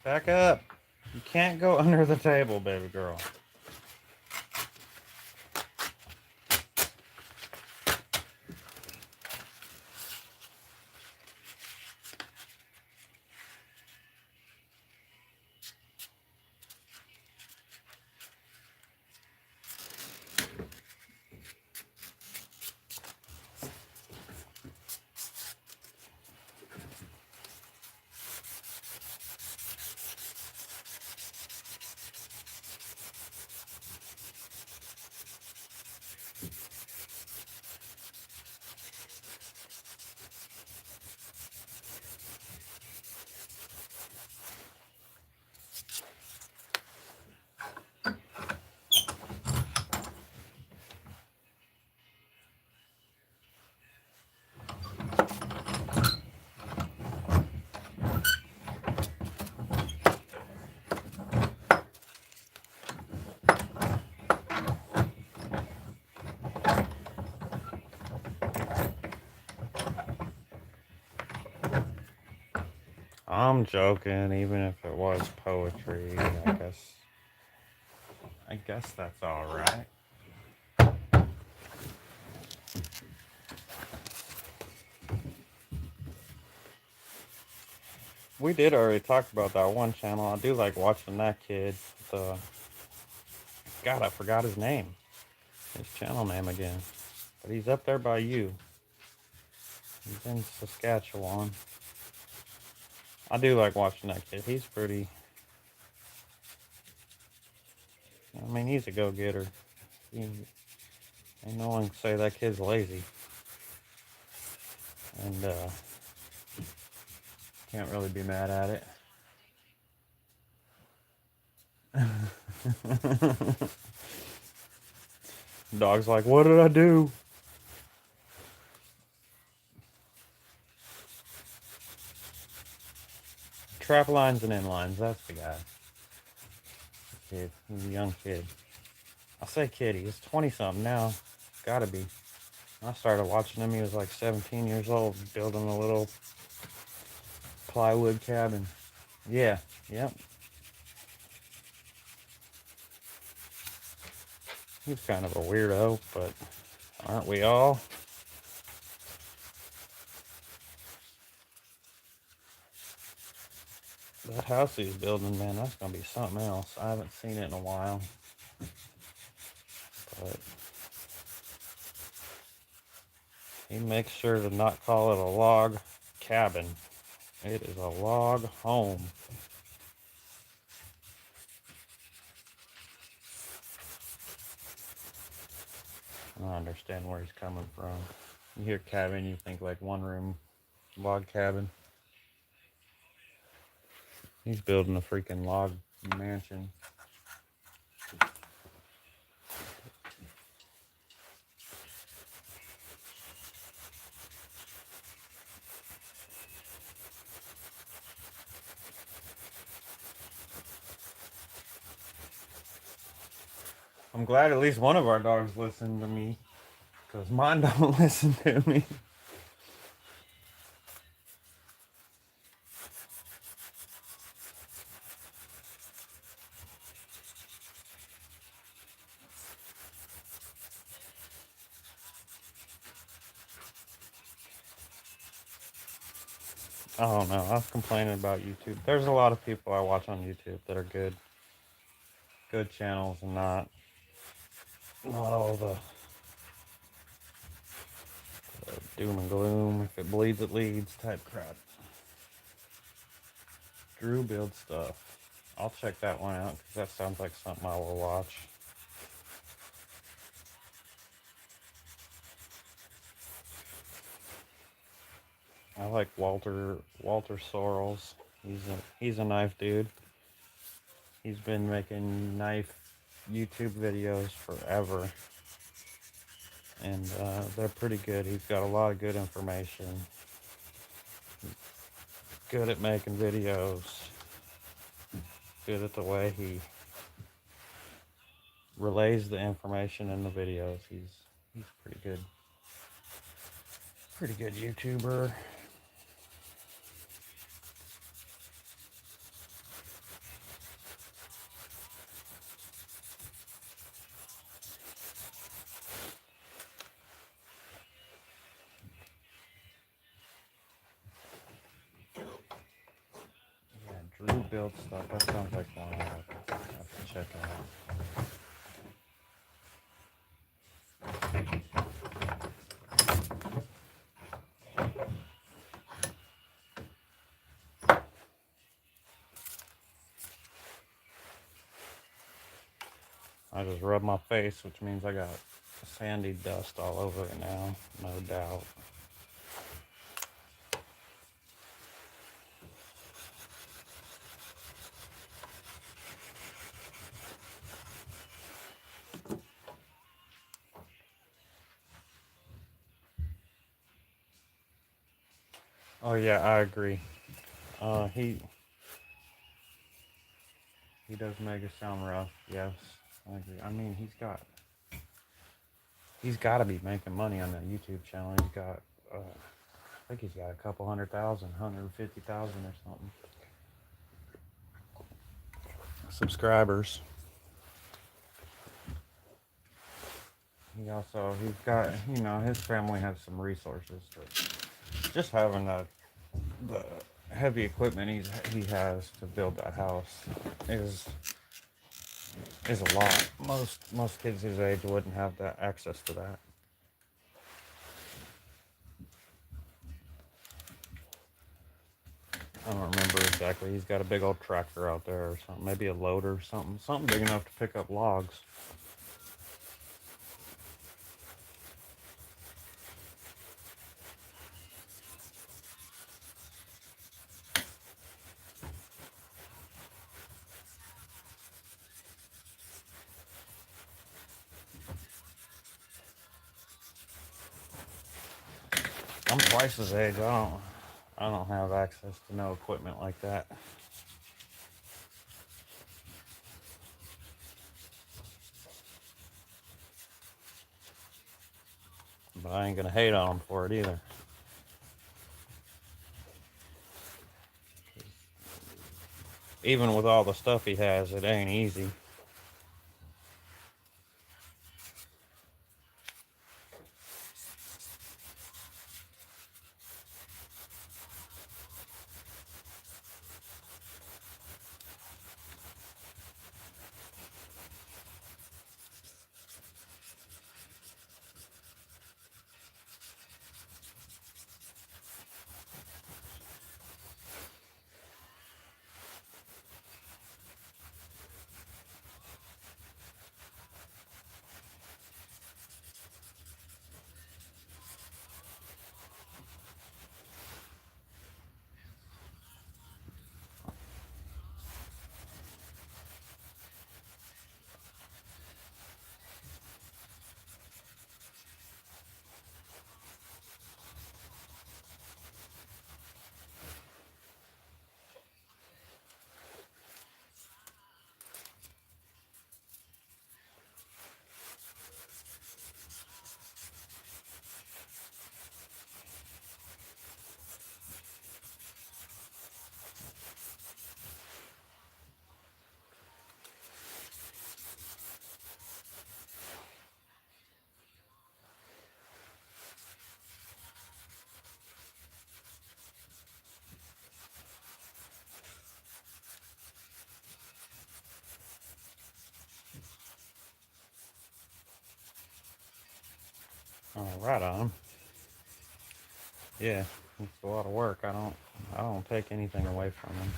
Back up. You can't go under the table, baby girl. I'm joking, even if it was poetry, I guess that's alright. We did already talk about that one channel. I do like watching that kid. The God, I forgot his name. His channel name again. But he's up there by you. He's in Saskatchewan. I do like watching that kid. He's pretty. I mean, he's a go-getter. Ain't no one can say that kid's lazy. And can't really be mad at it. Dog's like, what did I do? Trap lines and inlines. That's the guy. Kid. He's a young kid. I say kid. He's 20 something now. Gotta be. I started watching him. He was like 17 years old, building a little plywood cabin. Yeah. Yep. He's kind of a weirdo, but aren't we all? That house he's building, man, that's gonna be something else. I haven't seen it in a while, but he makes sure to not call it a log cabin. It is a log home. I don't understand where he's coming from. You hear cabin, you think like one room log cabin. He's building a freaking log mansion. I'm glad at least one of our dogs listened to me, because mine don't listen to me. I don't know. I was complaining about YouTube. There's a lot of people I watch on YouTube that are good channels, and not all the doom and gloom. If it bleeds, it leads type crap. Drew build stuff. I'll check that one out because that sounds like something I will watch. I like Walter Sorrells. He's a knife dude. He's been making knife YouTube videos forever, and they're pretty good. He's got a lot of good information. Good at making videos. Good at the way he relays the information in the videos. He's pretty good. Pretty good YouTuber. Yeah, Drew builds stuff. That sounds like one I have to check out. I just rubbed my face, which means I got sandy dust all over it now, no doubt. Oh yeah, I agree. Uh, he he does make it sound rough. Yes, I agree. I mean, he's got to be making money on that YouTube channel. He's got, I think he's got a couple 100,000, 150,000 or something subscribers. He's got, his family has some resources, but just having the heavy equipment he has to build that house is is a lot. Most kids his age wouldn't have that access to that. I don't remember exactly. He's got a big old tractor out there or something, maybe a loader or something big enough to pick up logs. I'm twice his age. I don't have access to no equipment like that. But I ain't gonna hate on him for it either. Even with all the stuff he has, it ain't easy. Oh, right on. Yeah, it's a lot of work. I don't take anything away from him.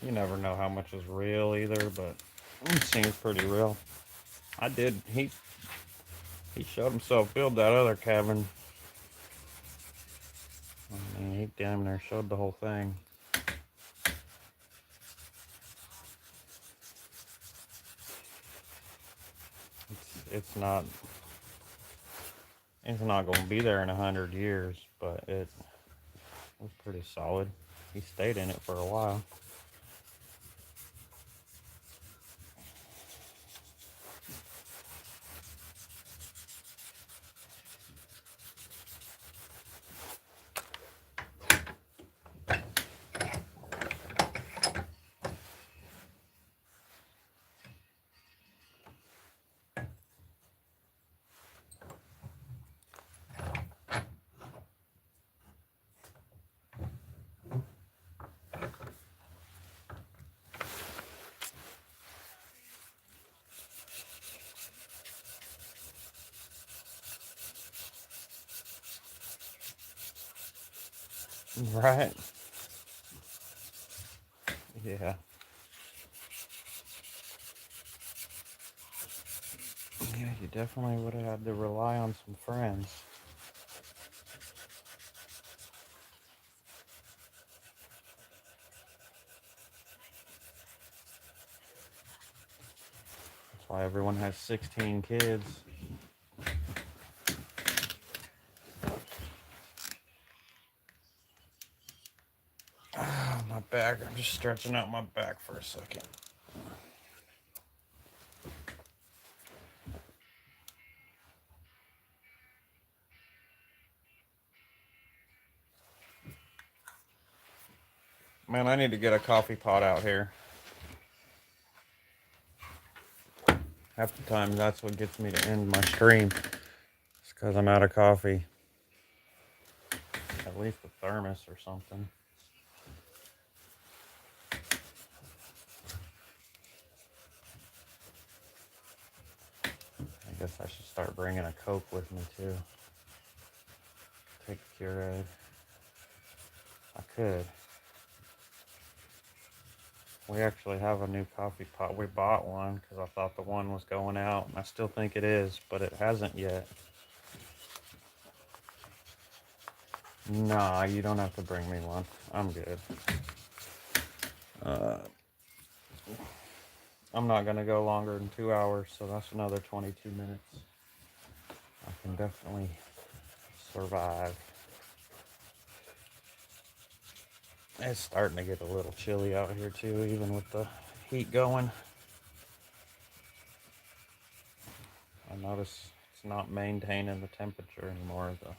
You never know how much is real either, but it seems pretty real. I did. He showed himself build that other cabin. I mean, he damn near showed the whole thing. It's not it's not going to be there in 100 years, but it was pretty solid. He stayed in it for a while. Right? Yeah. Yeah, you definitely would have had to rely on some friends. That's why everyone has 16 kids. Ah, my back. I'm just stretching out my back for a second. Man, I need to get a coffee pot out here. Half the time, that's what gets me to end my stream. It's because I'm out of coffee. At least a thermos or something. I guess I should start bringing a Coke with me too. Take a Keurig. I could. We actually have a new coffee pot. We bought one because I thought the one was going out, and I still think it is, but it hasn't yet. Nah, you don't have to bring me one. I'm good. Uh, I'm not going to go longer than 2 hours, so that's another 22 minutes. I can definitely survive. It's starting to get a little chilly out here too, even with the heat going. I notice it's not maintaining the temperature anymore though.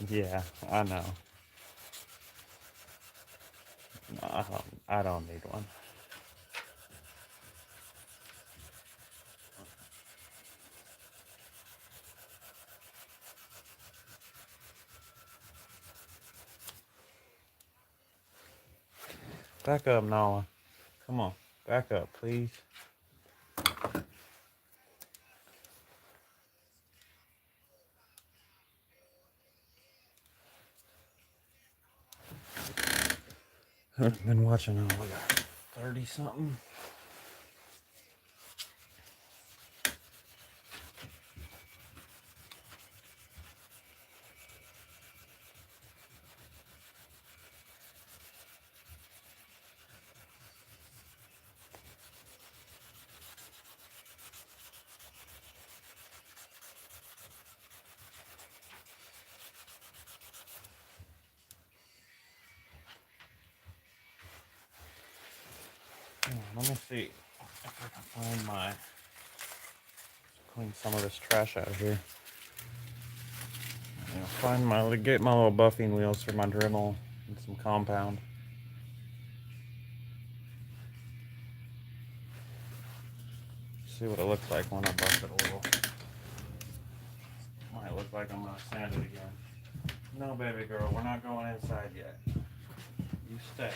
Yeah, I know. No, I don't need one. Back up, Nala. Come on, back up, please. I've been watching all like 30 something. Let me see if I can find my clean some of this trash out of here. Get my little buffing wheels for my Dremel and some compound. See what it looks like when I buff it a little. Might look like I'm gonna sand it again. No, baby girl, we're not going inside yet. You stay.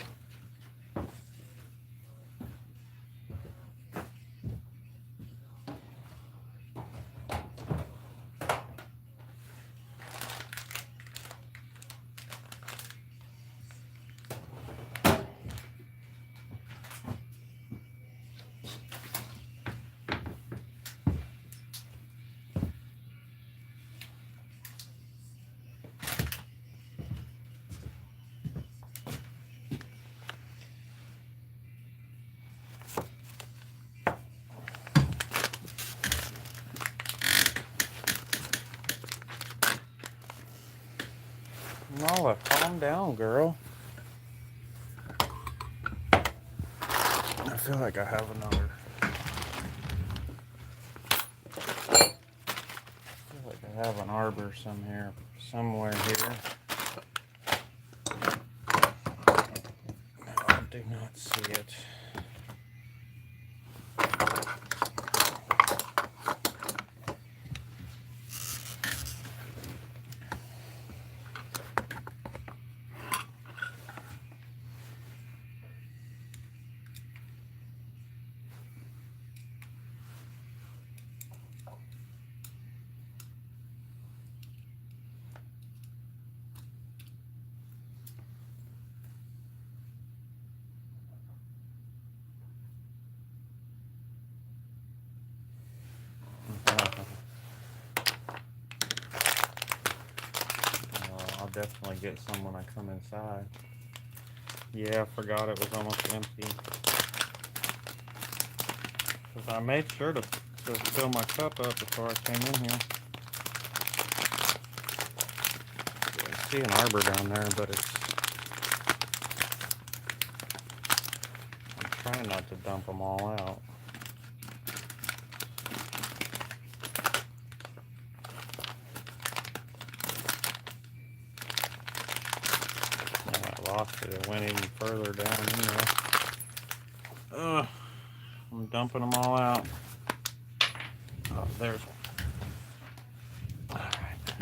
Nala, calm down, girl. I feel like I have another. I feel like I have an arbor somewhere here. No, I do not see it. I'll definitely get some when I come inside. Yeah, I forgot it was almost empty. Because I made sure to fill my cup up before I came in here. I see an arbor down there, but I'm trying not to dump them all out. I lost it. It went even further down in there. Ugh. I'm dumping them all out. Oh, there's one. Alright.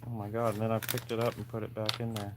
Oh my god, and then I picked it up and put it back in there.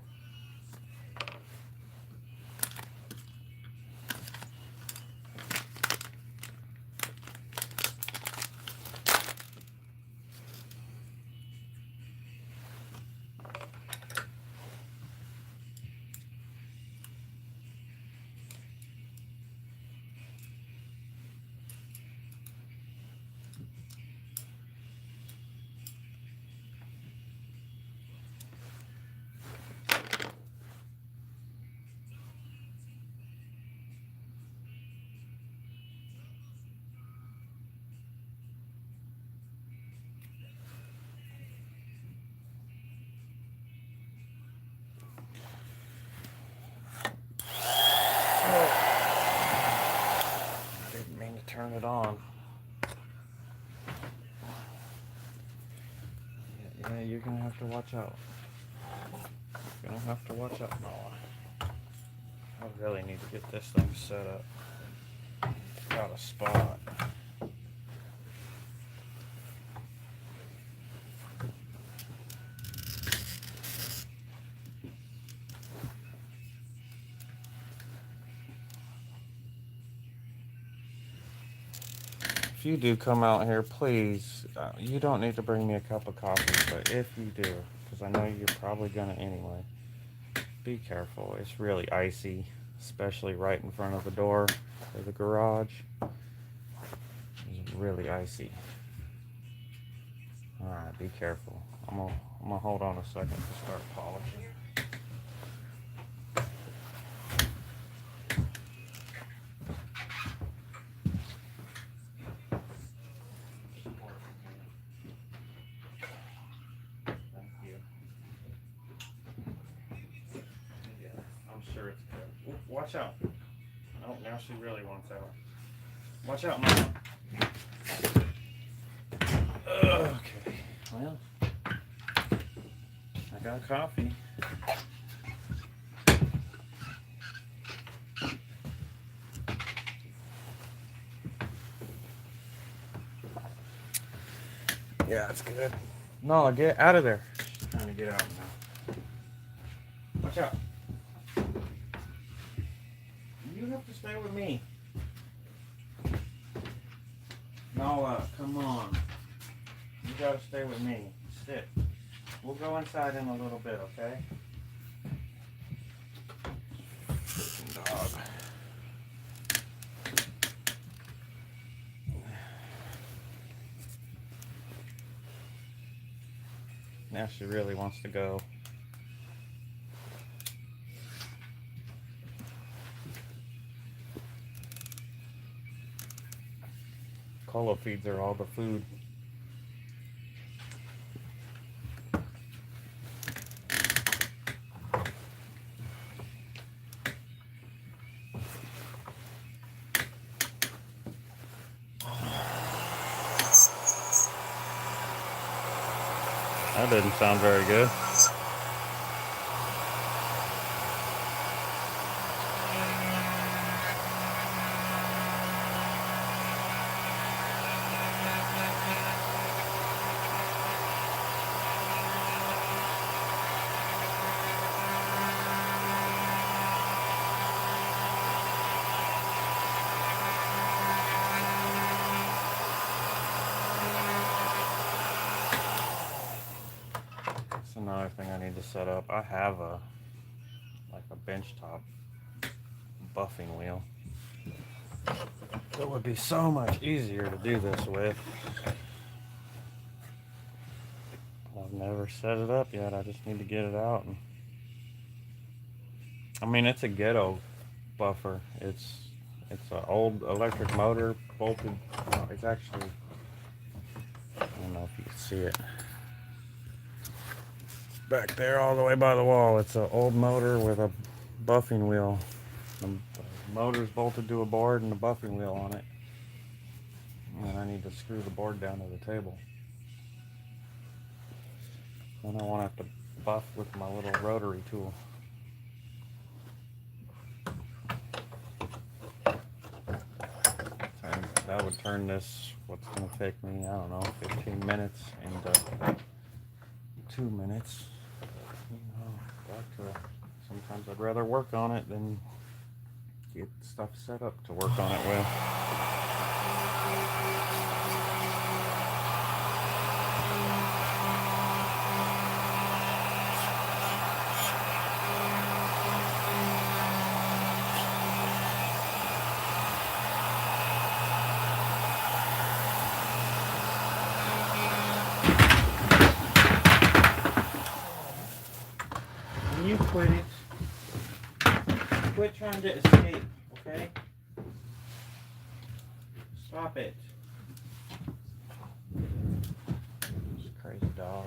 Turn it on. Yeah, you're gonna have to watch out. You're gonna have to watch out, Noah. I really need to get this thing set up. Got a spot. If you do come out here, please, you don't need to bring me a cup of coffee, but if you do, because I know you're probably gonna anyway, be careful. It's really icy, especially right in front of the door or the garage. It's really icy. Alright, be careful. I'm gonna hold on a second to start polishing. Thank you. Yeah, I'm sure it's good. Ooh, watch out. Oh, now she really wants out. Watch out, Mama. Okay. Well, I got coffee. Yeah, it's good. No, get out of there. She's trying to get out now. Watch out. You have to stay with me. Nala, come on. You gotta stay with me. Sit. We'll go inside in a little bit, okay? Dog. Now she really wants to go. Cola feeds her all the food. That didn't sound very good. That's another thing I need to set up. I have a bench top buffing wheel. It would be so much easier to do this with. I've never set it up yet. I just need to get it out. And I mean, it's a ghetto buffer. It's an old electric motor bolted. No, it's actually, I don't know if you can see it. Back there, all the way by the wall. It's an old motor with a buffing wheel. The motor's bolted to a board and a buffing wheel on it. And I need to screw the board down to the table. Then I won't have to buff with my little rotary tool. And that would turn this, what's going to take me, I don't know, 15 minutes into 2 minutes. You know, back to, sometimes I'd rather work on it than get stuff set up to work on it with. You quit it. Quit trying to escape, okay? Stop it. It's a crazy dog.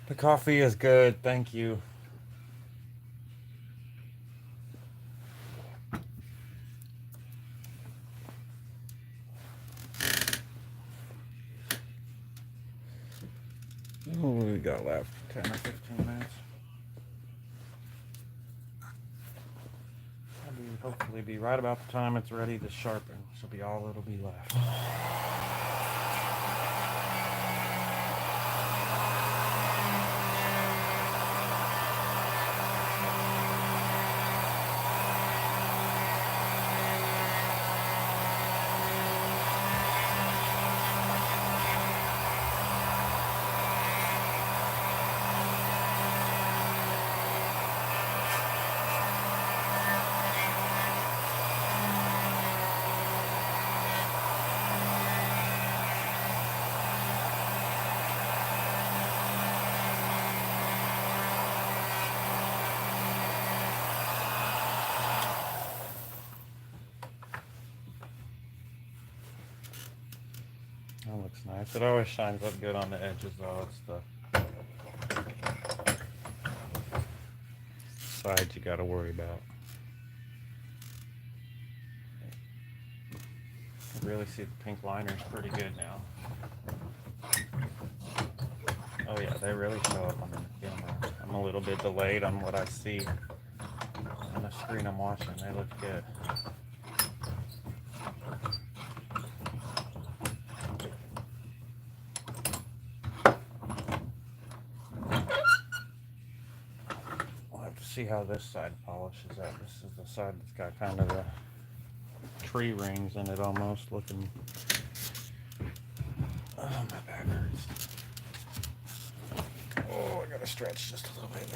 The coffee is good, thank you. What do we got left? 10 or 15 minutes. That'll hopefully be right about the time it's ready to sharpen. This will be all it'll be left. That looks nice. It always shines up good on the edges though. It's the sides you gotta worry about. You really see the pink liners pretty good now. Oh yeah, they really show up on the camera. I'm a little bit delayed on what I see on the screen I'm watching. They look good. We'll have to see how this side polishes out. This is the side that's got kind of the tree rings in it almost looking. Oh, my back hurts. Oh, I gotta stretch just a little bit.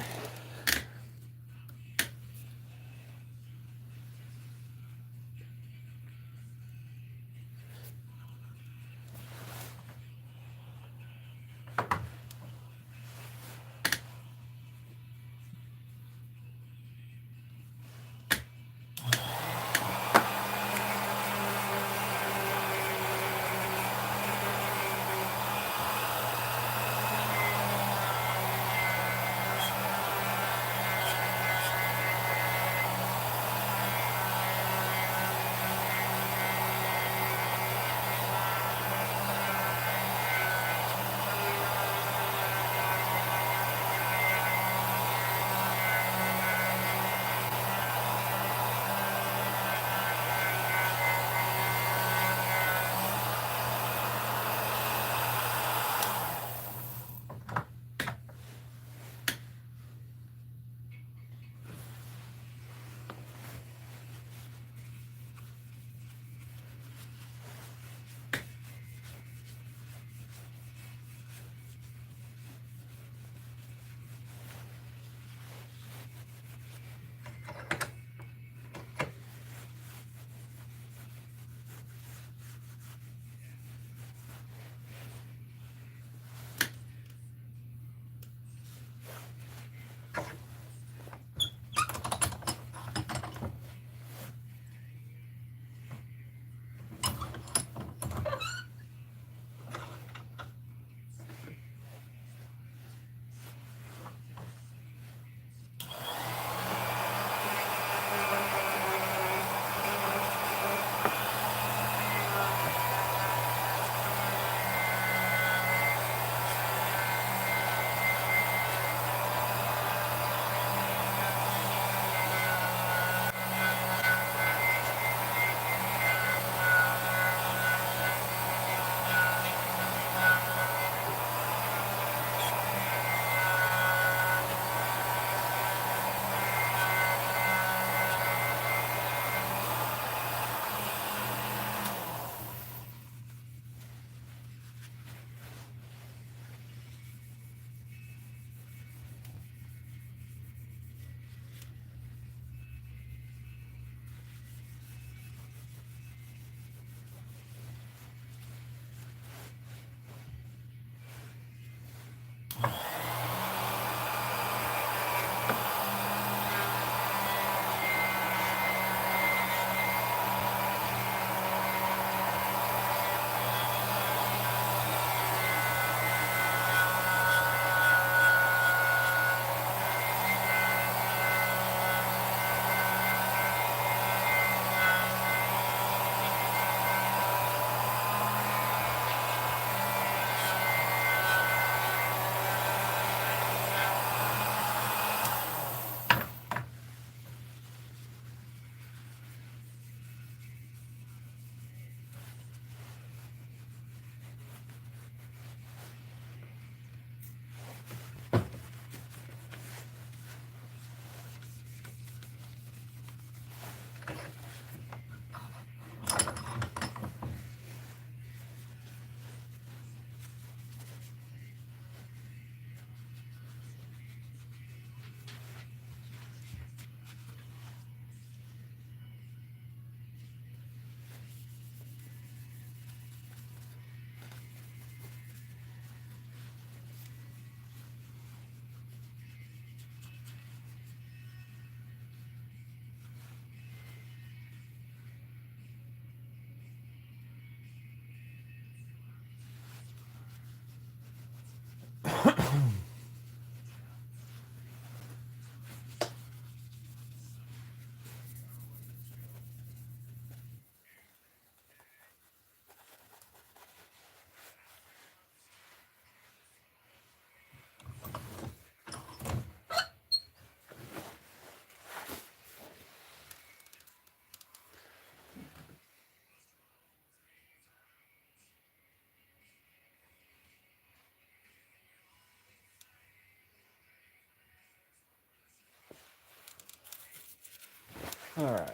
All right.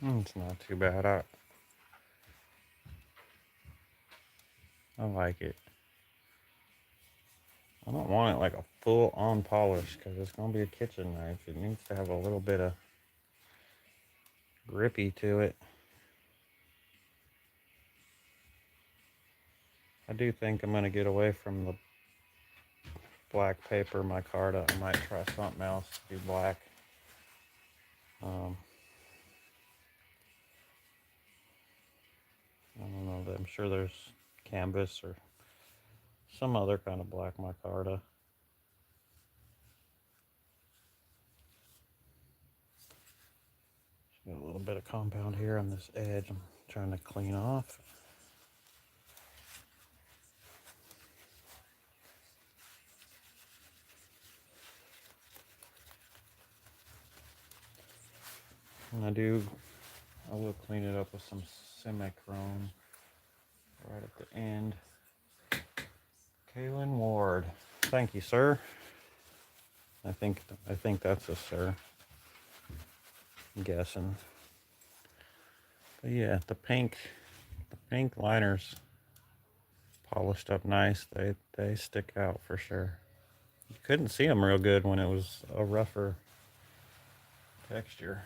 It's not too bad. I like it. I don't want it like a full on polish because it's going to be a kitchen knife. It needs to have a little bit of grippy to it. I do think I'm going to get away from the black paper micarta. I might try something else, do black. I don't know. I'm sure there's canvas or some other kind of black micarta. Got a little bit of compound here on this edge I'm trying to clean off. And I will clean it up with some semi-chrome right at the end. Kaylin Ward. Thank you, sir. I think that's a sir. I'm guessing. But yeah, the pink liners polished up nice. They stick out for sure. You couldn't see them real good when it was a rougher texture.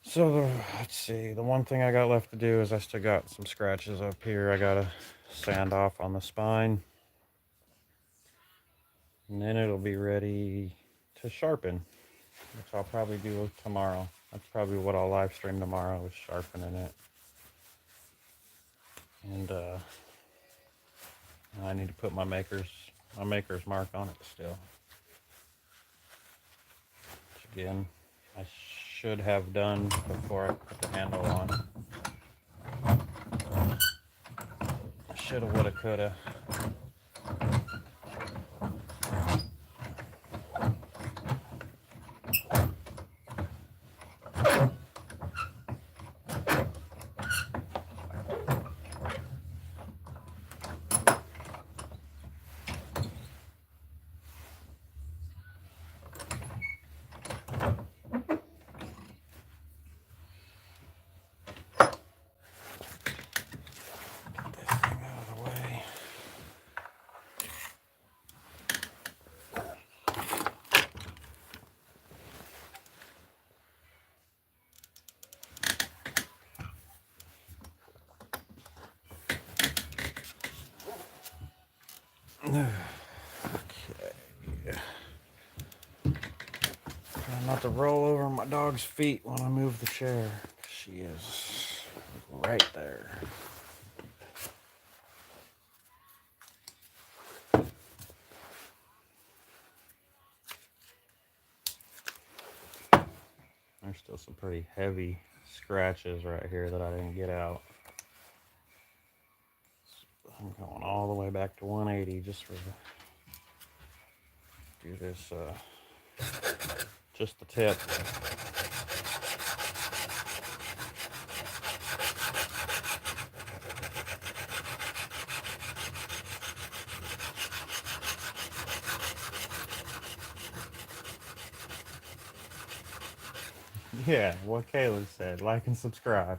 So let's see. The one thing I got left to do is I still got some scratches up here. I gotta sand off on the spine, and then it'll be ready to sharpen, which I'll probably do tomorrow. That's probably what I'll live stream tomorrow, is sharpening it. And I need to put my maker's mark on it still. Which again, I should have done before I put the handle on. Shoulda, woulda, coulda. Okay. Try not to roll over my dog's feet when I move the chair. She is right there. There's still some pretty heavy scratches right here that I didn't get out. I'm going all the way back to 180 just for do this, just the tip. Yeah, what Caleb said, like and subscribe.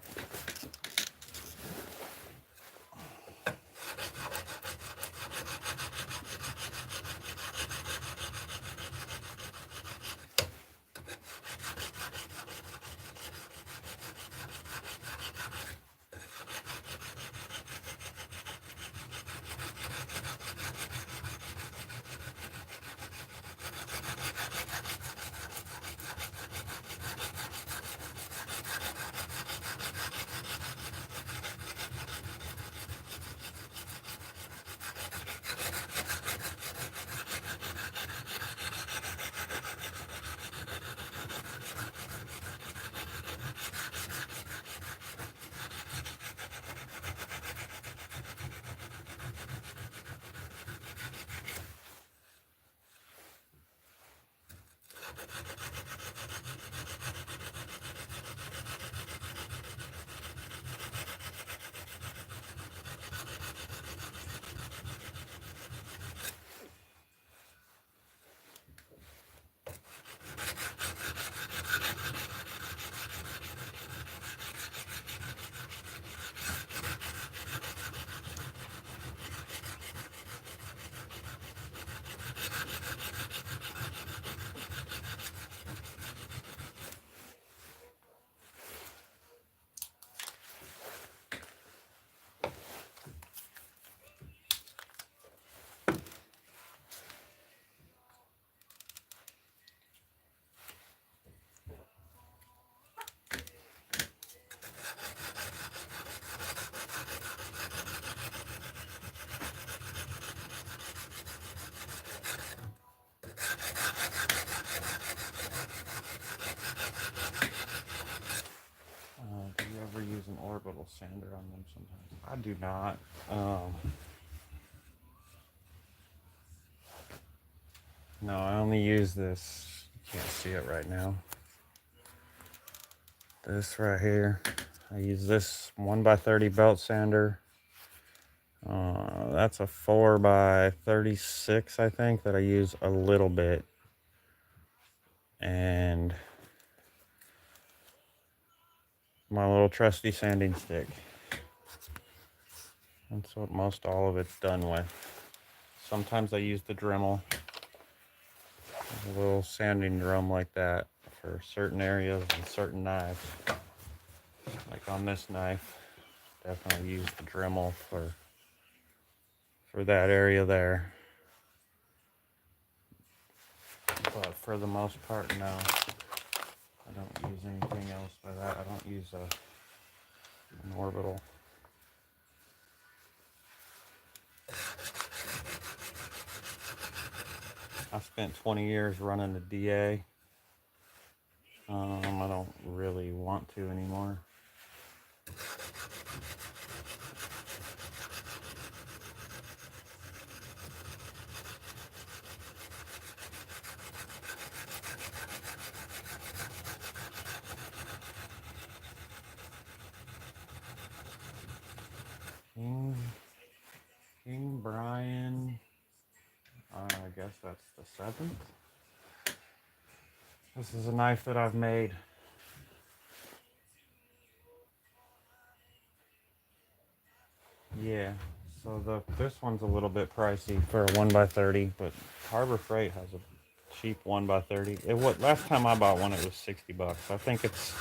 orbital sander on them sometimes. I do not. No, I only use this. You can't see it right now. This right here. I use this 1x30 belt sander. That's a 4x36, I think, that I use a little bit. And my little trusty sanding stick. That's what most all of it's done with. Sometimes I use the Dremel, a little sanding drum like that for certain areas and certain knives. Like on this knife, definitely use the Dremel for that area there. But for the most part, no. I don't use anything else by that. I don't use an orbital. I spent 20 years running a DA. I don't really want to anymore. King Brian, I guess that's the 7th. This is a knife that I've made. Yeah, so this one's a little bit pricey for a 1x30, but Harbor Freight has a cheap 1x30. Last time I bought one, it was $60. I think it's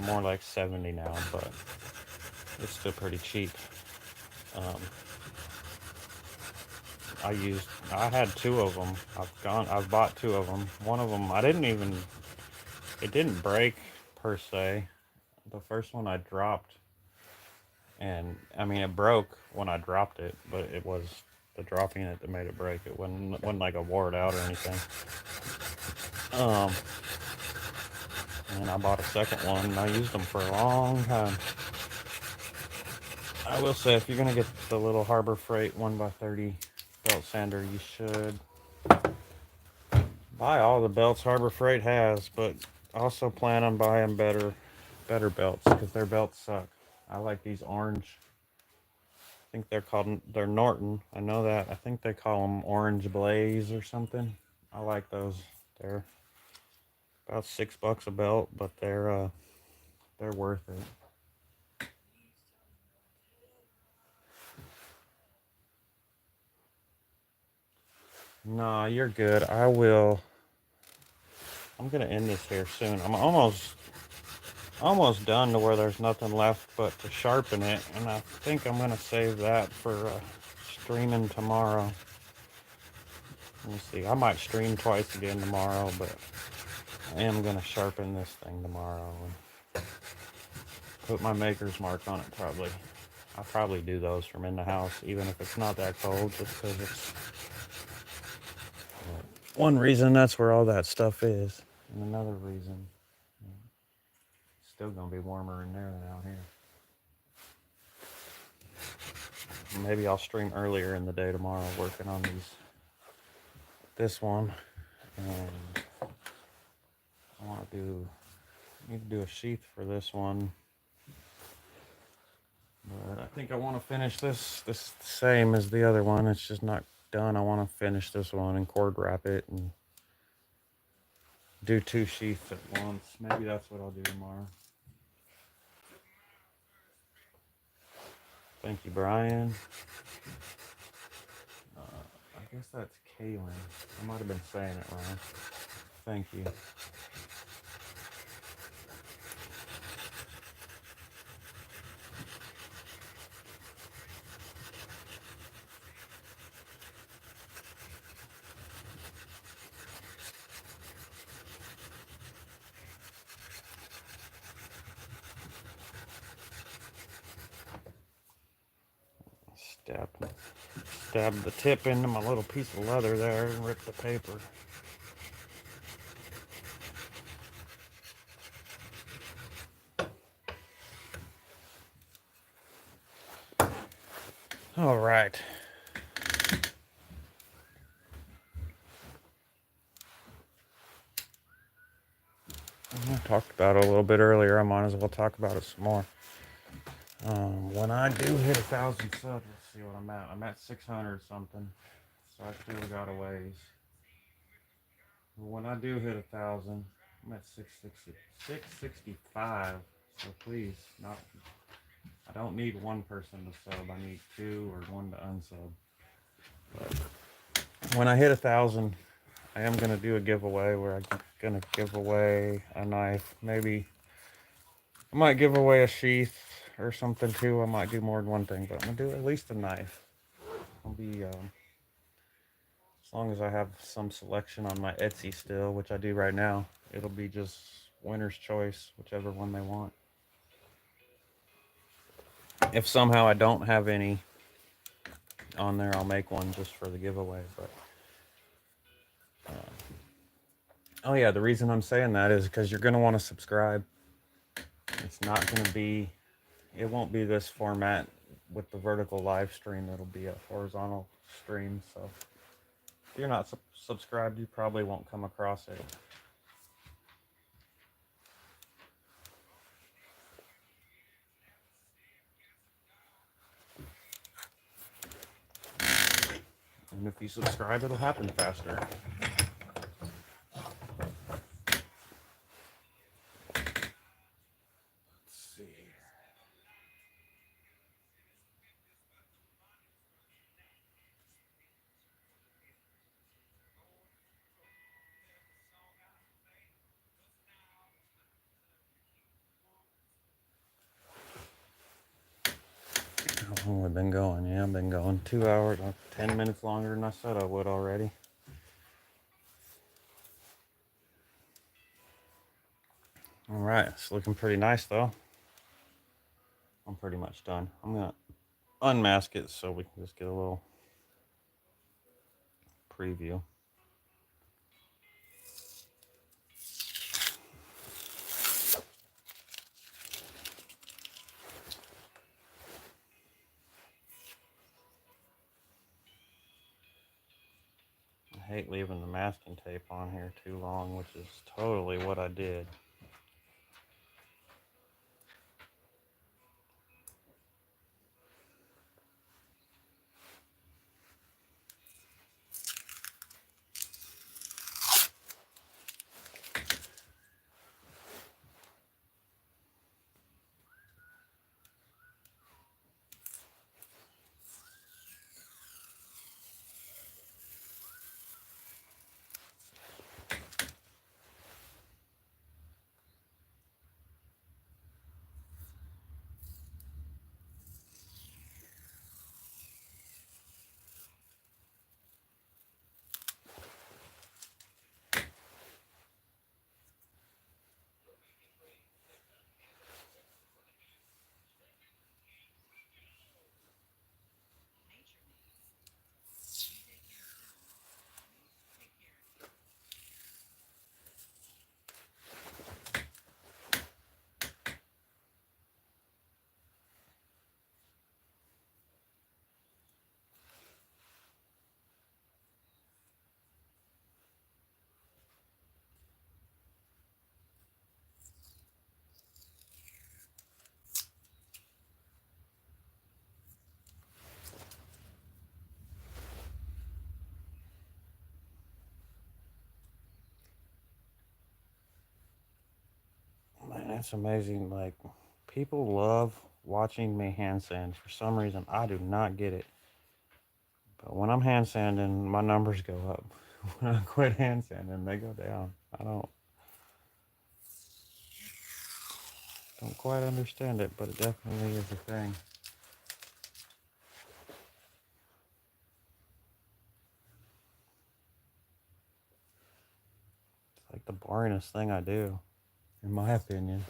more like 70 now, but it's still pretty cheap. I had two of them. I've bought two of them. One of them, it didn't break per se. The first one I dropped, and I mean, it broke when I dropped it, but it was the dropping it that made it break. It wasn't like a wore out or anything. And I bought a second one, and I used them for a long time. I will say, if you're gonna get the little Harbor Freight 1x30 belt sander, you should buy all the belts Harbor Freight has, but also plan on buying better belts, because their belts suck. I like these orange. I think they're Norton. I know that. I think they call them Orange Blaze or something. I like those. They're about $6 a belt, but they're worth it. Nah, you're good. I'm gonna end this here soon. I'm almost done to where there's nothing left but to sharpen it, and I think I'm gonna save that for streaming tomorrow. Let me see. I might stream twice again tomorrow, but I am gonna sharpen this thing tomorrow and put my maker's mark on it. I'll probably do those from in the house, even if it's not that cold, just because it's one reason that's where all that stuff is, and another reason it's still gonna be warmer in there than out here. Maybe I'll stream earlier in the day tomorrow, working on this one, and I need to do a sheath for this one. But I think I want to finish this the same as the other one. It's just not done. I want to finish this one and cord wrap it and do two sheaths at once. Maybe that's what I'll do tomorrow. Thank you, Brian. I guess that's Kaylin. I might have been saying it wrong. Thank you. Stab the tip into my little piece of leather there and rip the paper. All right. I talked about it a little bit earlier. I might as well talk about it some more. When I do hit 1,000 subs, let's see what I'm at. I'm at 600 something, so I still got a ways. When I do hit 1,000, I'm at 660, 665. So please, not. I don't need one person to sub. I need two or one to unsub. But when I hit 1,000, I am gonna do a giveaway where I'm gonna give away a knife. Maybe I might give away a sheath or something too. I might do more than one thing, but I'm gonna do at least a knife. I'll be as long as I have some selection on my Etsy still, which I do right now. It'll be just winner's choice, whichever one they want. If somehow I don't have any on there, I'll make one just for the giveaway. But oh yeah, the reason I'm saying that is because you're gonna want to subscribe. It's not gonna be. It won't be this format with the vertical live stream. It'll be a horizontal stream. So if you're not subscribed, you probably won't come across it. And if you subscribe, it'll happen faster. Let's see. How long have we been going? Yeah, I've been going 2 hours, 10 minutes longer than I said I would already. All right, it's looking pretty nice though. I'm pretty much done. I'm gonna unmask it so we can just get a little preview. I hate leaving the masking tape on here too long, which is totally what I did. Man, that's amazing. Like, people love watching me hand sand. For some reason, I do not get it. But when I'm hand sanding, my numbers go up. When I quit hand sanding, they go down. I don't quite understand it, but it definitely is a thing. It's like the boringest thing I do, in my opinion.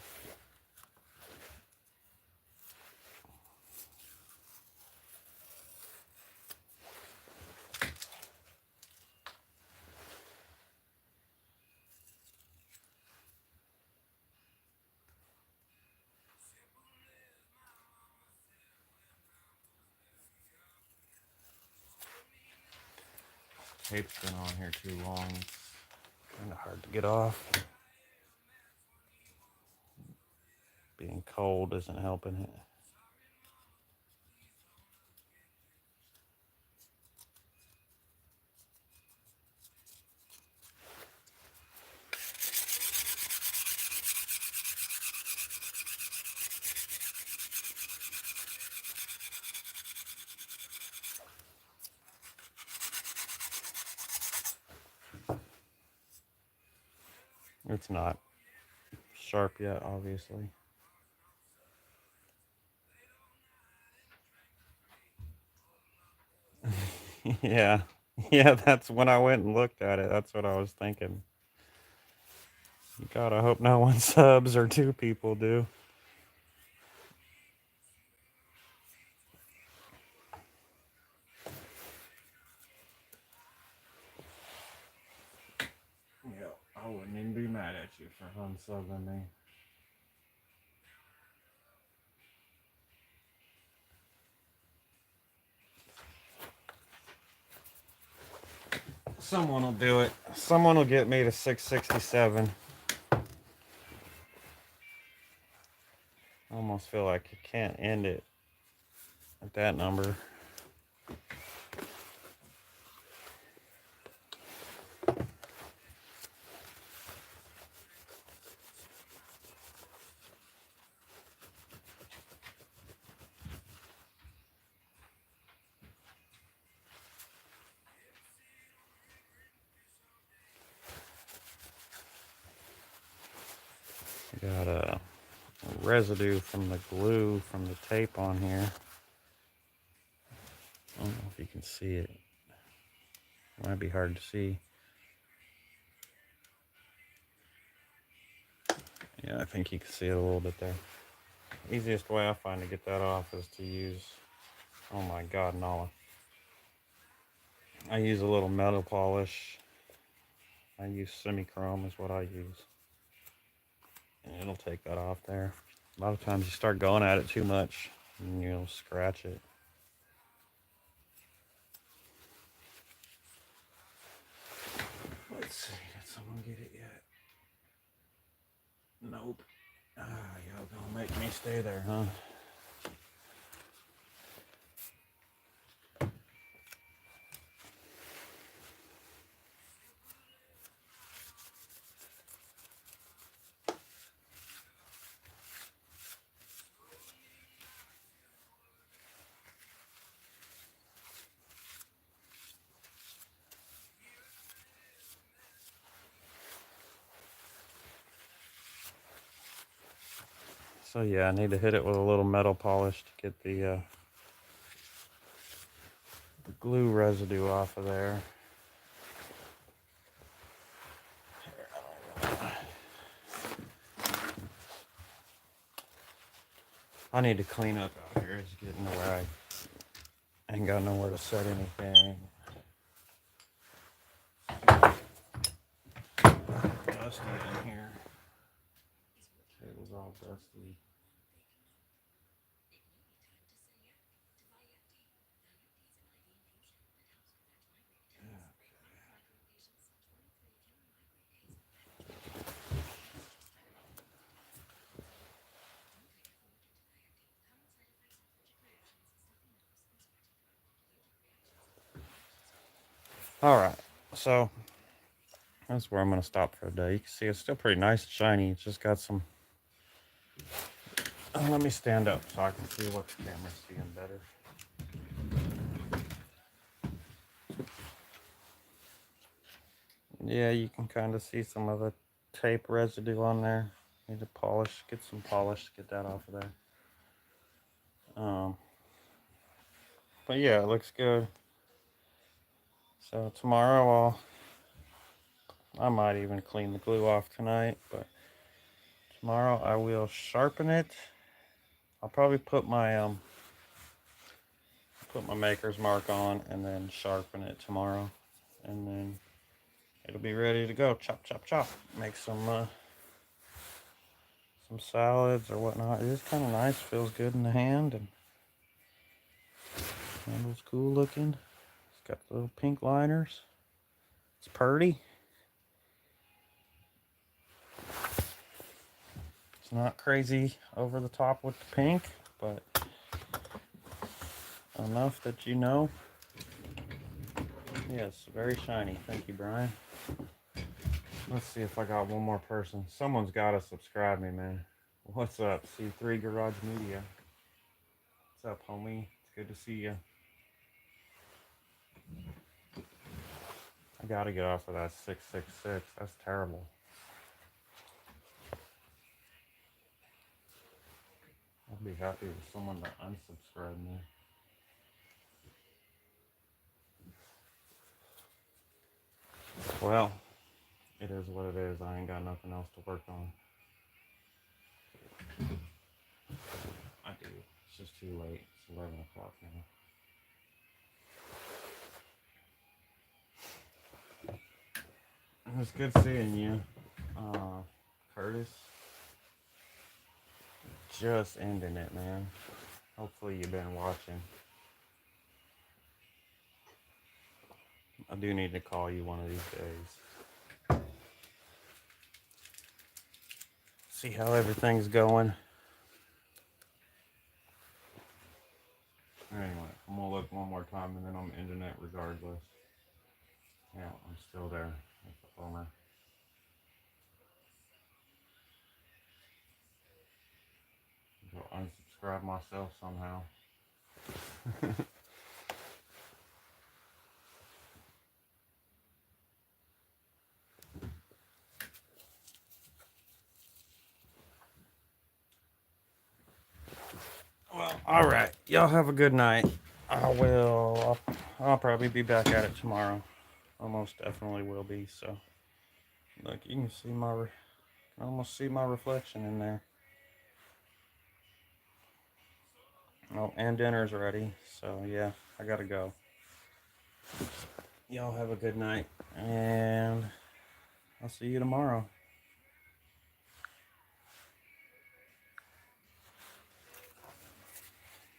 Tape's been on here too long. It's kind of hard to get off. Being cold isn't helping it. It's not sharp yet, obviously. Yeah. Yeah, that's when I went and looked at it. That's what I was thinking. God, I hope no one subs or two people do. Yeah, I wouldn't even be mad at you for unsubbing me. Someone will do it. Someone will get me to 667. I almost feel like you can't end it at that number. Got a residue from the glue from the tape on here. I don't know if you can see it. It might be hard to see. Yeah, I think you can see it a little bit there. Easiest way I find to get that off is to use, oh my God, Nala. I use a little metal polish. I use semi-chrome is what I use. And it'll take that off there. A lot of times you start going at it too much and you'll scratch it. Let's see, did someone get it yet? Nope. Ah, y'all gonna make me stay there, huh? So yeah, I need to hit it with a little metal polish to get the glue residue off of there. I need to clean up out here. It's getting to where I ain't got nowhere to set anything. Dusty in here. Table's all dusty. All right, so that's where I'm gonna stop for the day. You can see it's still pretty nice and shiny. It's just got some. Let me stand up so I can see what the camera's seeing better. Yeah, you can kind of see some of the tape residue on there. Need to polish, get some polish to get that off of there. But yeah, it looks good. So tomorrow I might even clean the glue off tonight, but tomorrow I will sharpen it. I'll probably put my maker's mark on and then sharpen it tomorrow, and then it'll be ready to go. Chop, chop, chop. Make some salads or whatnot. It is kind of nice. Feels good in the hand, and handle's cool looking. It's got the little pink liners. It's purty. It's not crazy over the top with the pink, but enough that you know. Yes, very shiny. Thank you, Brian. Let's see if I got one more person. Someone's got to subscribe me, man. What's up, C3 Garage Media? What's up, homie? It's good to see you. I gotta get off of that 666. That's terrible. I'd be happy with someone to unsubscribe me. Well, it is what it is. I ain't got nothing else to work on. I do. It's just too late. It's 11 o'clock now. It was good seeing you, Curtis. Just ending it, man. Hopefully you've been watching. I do need to call you one of these days. See how everything's going. Anyway, I'm gonna look one more time and then I'm ending it regardless. Yeah, I'm still there. That's a bummer. I'll unsubscribe myself somehow. Well, all right. Y'all have a good night. I will. I'll probably be back at it tomorrow. I most definitely will be. So, look, you can see almost see my reflection in there. Oh, and dinner's ready. So yeah, I gotta go. Y'all have a good night, and I'll see you tomorrow.